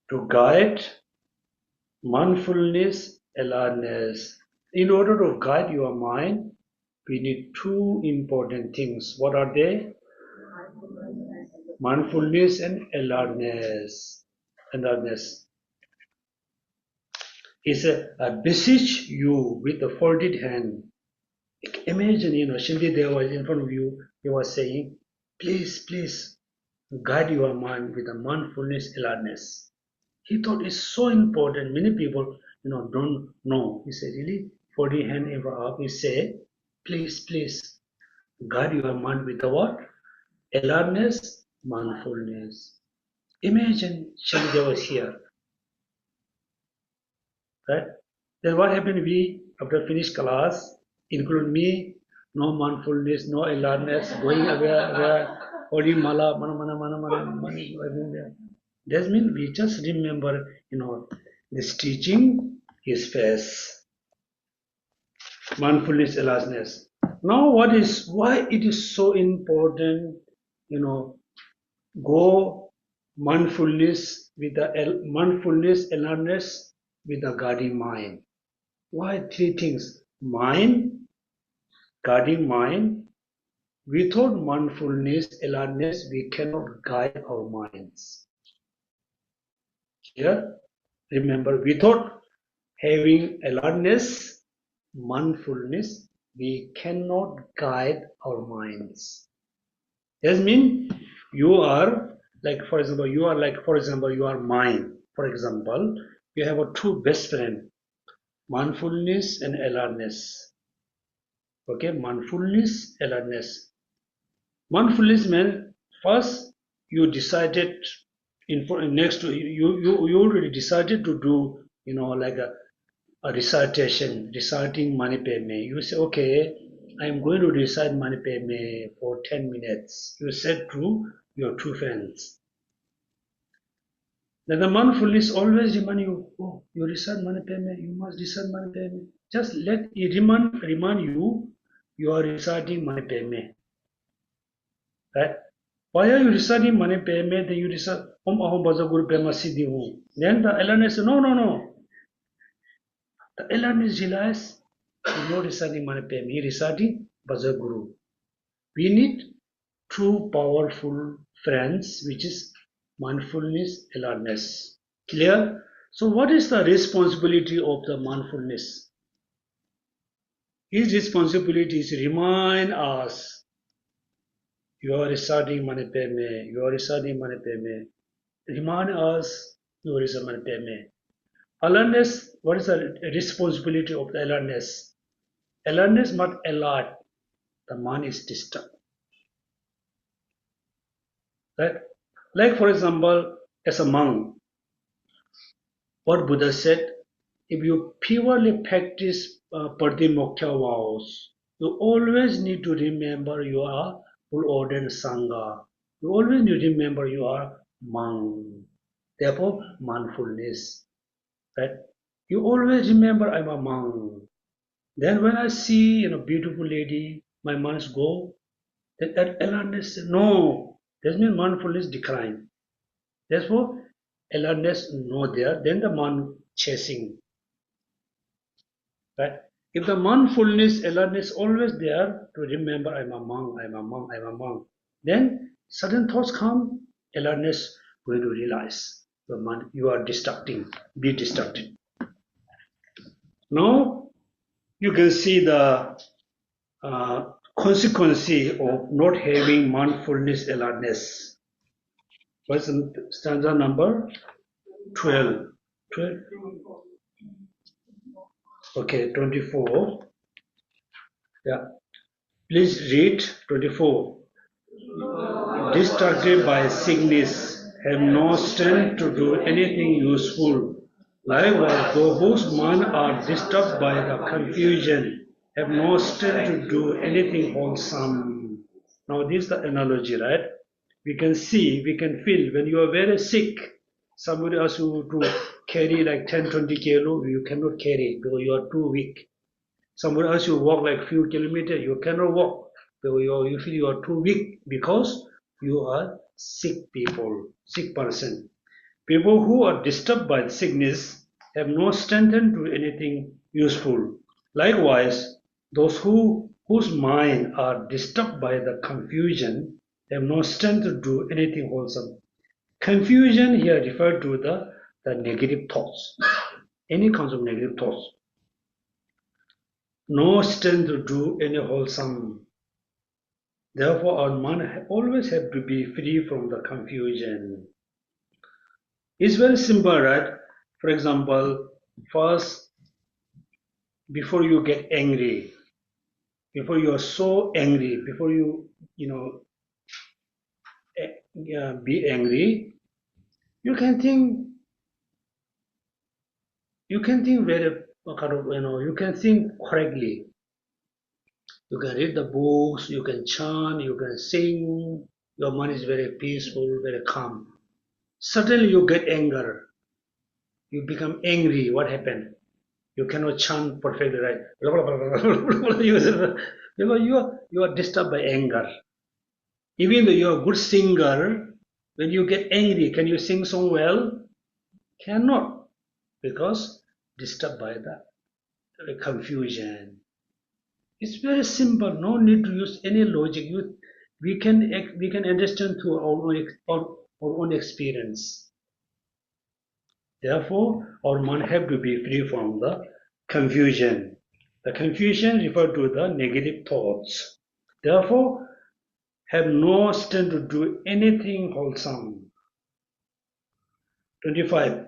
[SPEAKER 1] To guide mindfulness awareness. In order to guide your mind, we need two important things. What are they? Mindfulness and awareness. He said, I beseech you with the folded hand. Imagine, Shantideva is in front of you. He was saying, please, please, guide your mind with the mindfulness awareness. He thought it's so important. Many people, don't know. He said, really, folded hand ever up. He said, please, please, guide your mind with the what? Awareness, mindfulness. Imagine Shantideva was here. Right? Then what happened? We, after finish class, include me, no mindfulness, no awareness, going away, holding mala, mana. That means we just remember, this teaching is face, mindfulness, awareness. Now, why it is so important, go mindfulness with the mindfulness, awareness with the guarding mind. Why three things? Mind, guarding mind. Without mindfulness, awareness, we cannot guide our minds. Here, remember, without having awareness, mindfulness, we cannot guide our minds. That means you are for example, you are mine. For example, you have a two best friend, mindfulness and awareness. Okay, mindfulness, awareness. Mindfulness means first you decided next to you already decided to do like a recitation, reciting Mani Padme. You say, okay, I am going to recite Mani Padme for 10 minutes. You said to your two friends. Then the mindfulness always remind you, oh, you recite Mani Padme, you must recite Mani Padme. Just let it remind you are reciting Mani Padme. Right? Why are you reciting Mani Padme? Then you recite Om Ahom Bhaja Guru Pema Siddhi Hum. Then the awareness says, no. The awareness realizes he is not reciting Mani Padme, he is reciting Bhaja Guru. We need two powerful friends, which is mindfulness, awareness. Clear? So what is the responsibility of the mindfulness? His responsibility is to remind us, you are starting Manipeme, you are starting Manipeme. Remind us, you are starting Manipeme. Alertness, what is the responsibility of the alertness? Alertness must alert. The mind is disturbed. Right? Like for example, as a monk, what Buddha said, if you purely practice Pratimokkha vows, you always need to remember you are full ordered Sangha. You always need to remember you are monk. Therefore, mindfulness. Right? You always remember I'm a monk. Then when I see beautiful lady, my minds go. That alertness, no, that means mindfulness decline. Therefore, alertness no there, then the mind chasing. Right? If the mindfulness, alertness always there to remember I'm a monk, I'm a monk, I'm a monk, then sudden thoughts come, alertness going to realize the mind you are distracting, be distracted. Now you can see the consequence of not having mindfulness, alertness. What's stanza number 12? 12? Okay, 24. Yeah. Please read 24. Distracted by sickness, have no strength to do anything useful. Likewise, those whose minds are disturbed by the confusion, have no strength to do anything wholesome. Now, this is the analogy, right? We can see, we can feel when you are very sick, somebody asks you to carry like 10, 20 kilo, you cannot carry because you are too weak. Somebody else you walk like few kilometers, you cannot walk. You feel you are too weak because you are sick people, sick person. People who are disturbed by sickness have no strength to do anything useful. Likewise, those whose mind are disturbed by the confusion have no strength to do anything wholesome. Confusion here referred to the negative thoughts, any kinds of negative thoughts. No strength to do any wholesome. Therefore, our mind always have to be free from the confusion. It's very simple, right? For example, first, before you get angry, before you are so angry, before be angry, you can think, very you can think correctly. You can read the books, you can chant, you can sing. Your mind is very peaceful, very calm. Suddenly you get anger. You become angry. What happened? You cannot chant perfectly right. Because you are disturbed by anger. Even though you are a good singer, when you get angry, can you sing song well? Cannot, because disturbed by the confusion. It's very simple. No need to use any logic. We can understand through our own experience. Therefore, our mind have to be free from the confusion. The confusion refers to the negative thoughts. Therefore, have no strength to do anything wholesome. 25.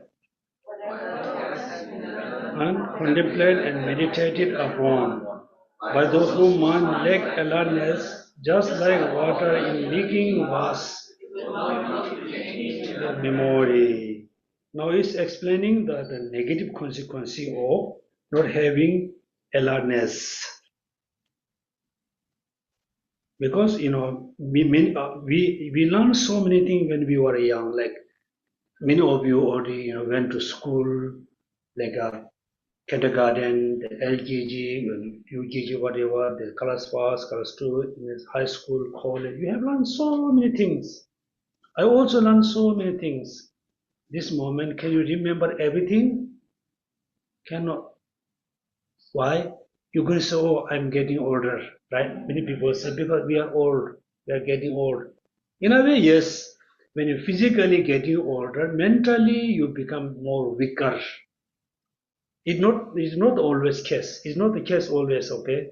[SPEAKER 1] And contemplate and meditated upon by those who mind lack alertness, just like water in leaking vase, the memory. Now it's explaining the negative consequence of not having alertness. Because we learn so many things when we were young. Like many of you already went to school, like kindergarten, the LKG, UKG, whatever, the class first, class two, high school, college. We have learned so many things. I also learned so many things. This moment, can you remember everything? Cannot. Why? You're going to say, oh, I'm getting older, right? Many people say, because we are old, we are getting old. In a way, yes, when you're physically getting older, mentally you become more weaker. It's not always case. It's not the case always, okay?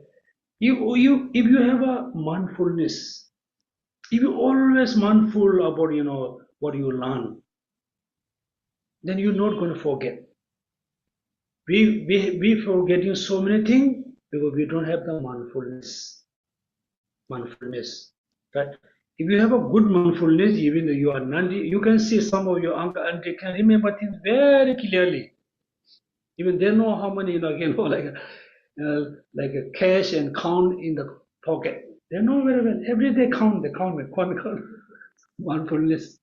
[SPEAKER 1] If you have a mindfulness, if you always mindful about, what you learn, then you're not going to forget. We forgetting so many things because we don't have the mindfulness, right? If you have a good mindfulness, even though you are non, you can see some of your uncle auntie can remember things very clearly. Even they know how many, like a cash and count in the pocket. They know very well. Every day count, they count, count. Mindfulness.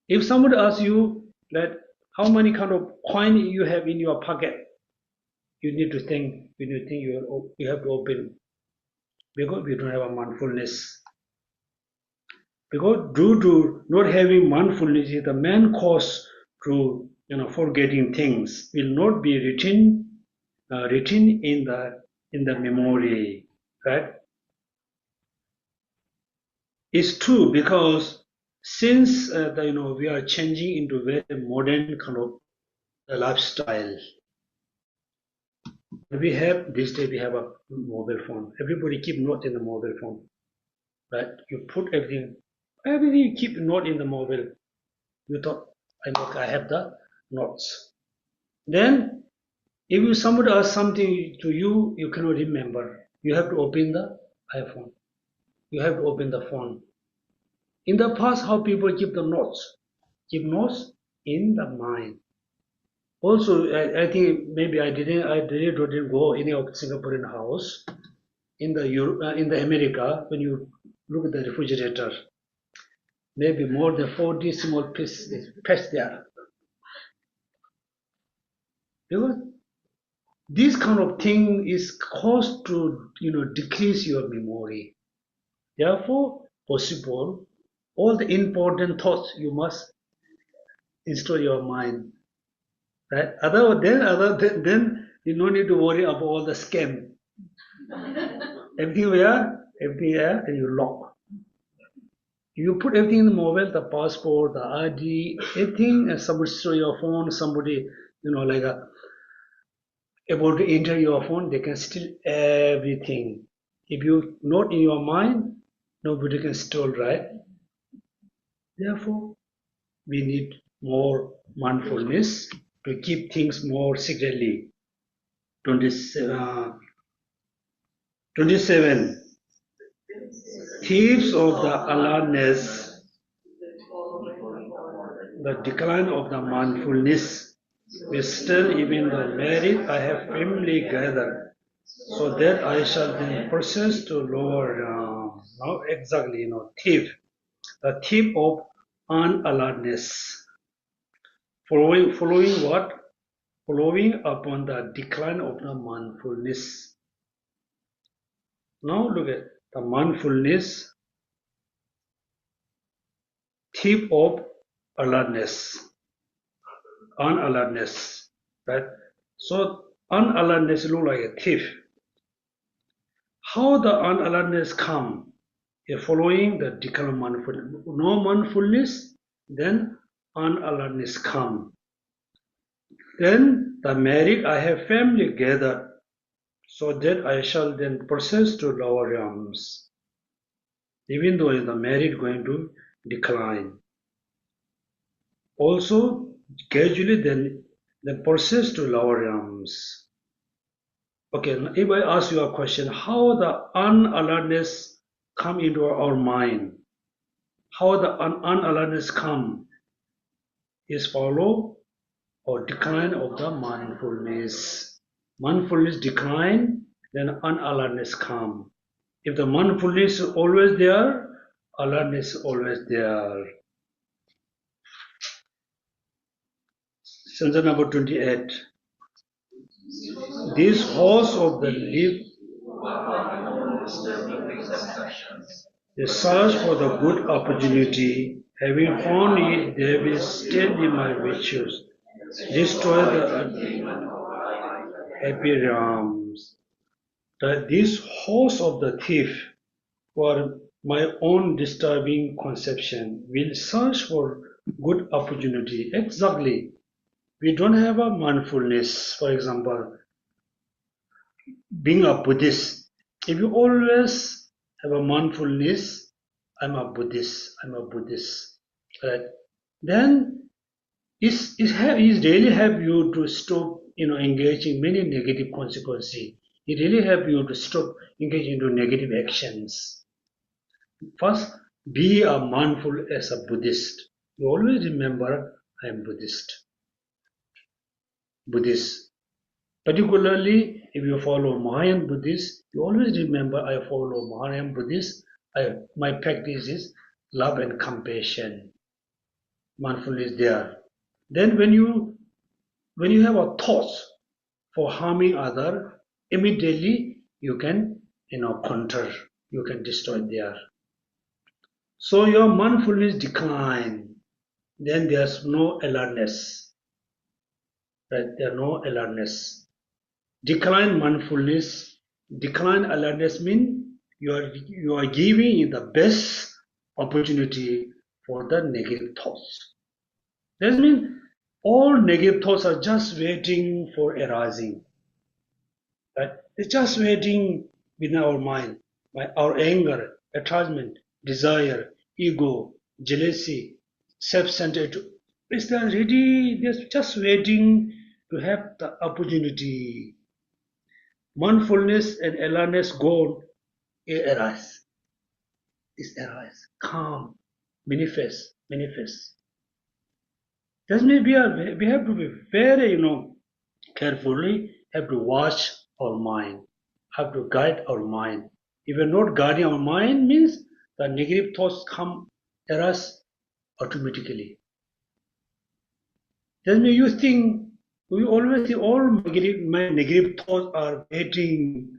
[SPEAKER 1] If somebody asks you that how many kind of coin you have in your pocket, you need to think. You have to open because we don't have a mindfulness. Because due to not having mindfulness, the main cause to forgetting things will not be written in the memory, right? It's true because since we are changing into very modern kind of lifestyle, we have this day we have a mobile phone. Everybody keep note in the mobile phone, right? You put everything you keep note in the mobile. You thought I have the notes. Then if somebody asks something to you, you cannot remember. You have to open the iPhone. You have to open the phone. In the past, how people keep the notes? Keep notes in the mind. Also, I think maybe I didn't go any of Singaporean house in the America. When you look at the refrigerator, maybe more than 40 small pieces there. Because this kind of thing is caused to decrease your memory. Therefore, possible all the important thoughts you must install your mind. Right? Then you no need to worry about all the scam. Everything here, and you lock. You put everything in the mobile, the passport, the ID, everything, and somebody steal your phone, somebody, about to enter your phone, they can steal everything. If you not in your mind, nobody can steal, right? Therefore, we need more mindfulness to keep things more secretly. 27. 27. Thieves of the alertness, the decline of the mindfulness, wisdom even the merit I have firmly gathered, so that I shall then process to lower down. Now exactly, thief, the thief of unalertness. Following what? Following upon the decline of the mindfulness. Now look at the mindfulness, thief of alertness, unalertness, right? So unalertness look like a thief. How the unalertness come? If following the decline of mindfulness. No mindfulness, then unalertness come. Then the merit I have firmly gathered, so that I shall then process to lower realms, even though the merit going to decline. Also, gradually then the process to lower realms. Okay, if I ask you a question, how the unalertness come into our mind? How the unalertness come is follow or decline of the mindfulness. Mindfulness decline, then unalertness come. If the mindfulness is always there, alertness is always there. Stanza number 28. This horse of the leaf, the search for the good opportunity, having found it, they will steady my virtues, destroy the happy realms. That this horse of the thief, for my own disturbing conception, will search for good opportunity. Exactly. we don't have a mindfulness. For example, being a Buddhist, if you always have a mindfulness, I'm a Buddhist, right? Then it really help you to stop, engaging many negative consequences. It really help you to stop engaging into negative actions. First, be a mindful as a Buddhist. You always remember, I am Buddhist. Particularly, if you follow Mahayan Buddhist, you always remember, I follow Mahayan Buddhist. My practice is love and compassion. Mindfulness there. Then when you have a thoughts for harming other, immediately you can counter, you can destroy there. So your mindfulness decline, then there's no alertness, right? There's no alertness. Decline mindfulness, decline alertness means you are giving the best opportunity for the negative thoughts. That means all negative thoughts are just waiting for arising. Right? They're just waiting within our mind. Our anger, attachment, desire, ego, jealousy, self-centered. They're ready, they're just waiting to have the opportunity. Mindfulness and awareness go arise. This arise, calm, manifest. That means we have to be very, carefully, have to watch our mind, have to guide our mind. If we're not guiding our mind, means the negative thoughts come arise automatically. That means we always think all my negative thoughts are waiting.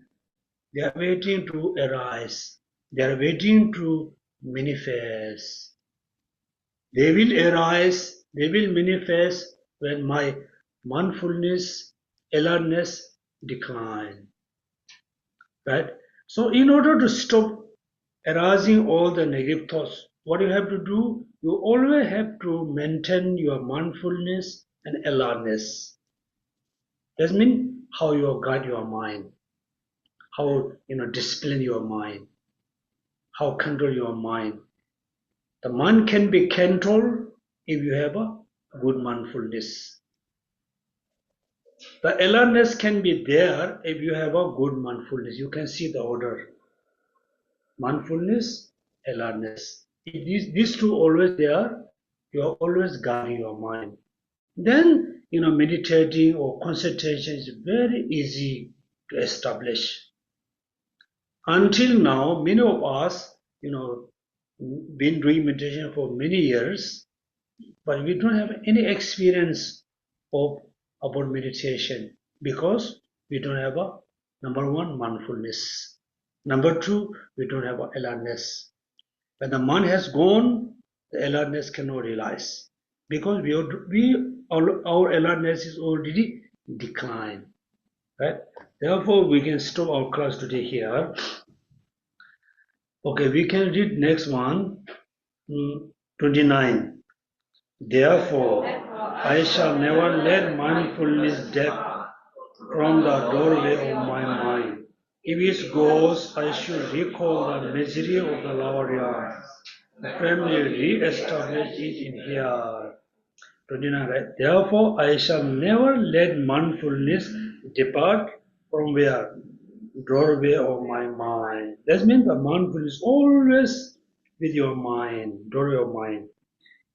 [SPEAKER 1] They are waiting to arise. They are waiting to manifest. They will arise, they will manifest when my mindfulness, alertness decline. Right? So in order to stop arising all the negative thoughts, what you have to do, you always have to maintain your mindfulness and alertness. That means how you guide your mind, how discipline your mind, how control your mind. The mind can be controlled if you have a good mindfulness. The alertness can be there if you have a good mindfulness. You can see the order. Mindfulness, alertness. If these two always there, you are always guiding your mind. Then, meditating or concentration is very easy to establish. Until now, many of us, been doing meditation for many years, but we don't have any experience about meditation because we don't have a number one mindfulness. Number two, we don't have alertness. When the mind has gone, the alertness cannot realize because our alertness is already declined. Right? Therefore, we can stop our class today here. Okay, we can read next one, 29. Therefore, I shall never let mindfulness depart from the doorway of my mind. If it goes, I should recall the misery of the lower realm, firmly re-establish it in here. 29, right? Therefore, I shall never let mindfulness depart from where? Doorway of my mind. That means the mindfulness always with your mind, doorway of mind.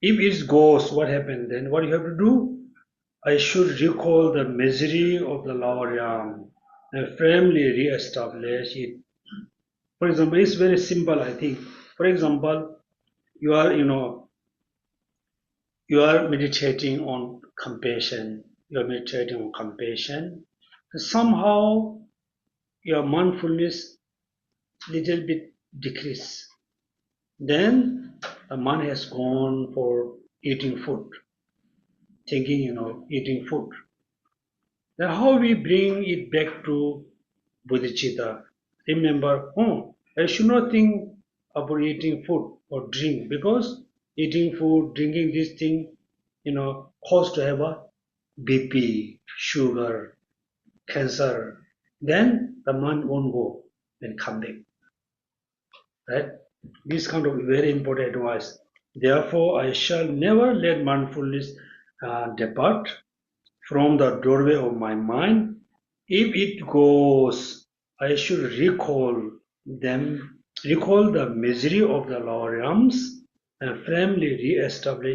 [SPEAKER 1] If it goes, what happened then? What you have to do? I should recall the misery of the lower realm and firmly re-establish it. For example, it's very simple, I think. For example, you are, you are meditating on compassion. You are meditating on compassion. And somehow your mindfulness little bit decrease. Then the mind has gone for eating food, thinking, eating food. Then how we bring it back to bodhicitta? Remember, I should not think about eating food or drink because eating food, drinking this thing, cause to have a BP, sugar, cancer, then the mind won't go and come back. Right? This kind of very important advice. Therefore, I shall never let mindfulness depart from the doorway of my mind. If it goes, I should recall the misery of the lower realms and firmly re-establish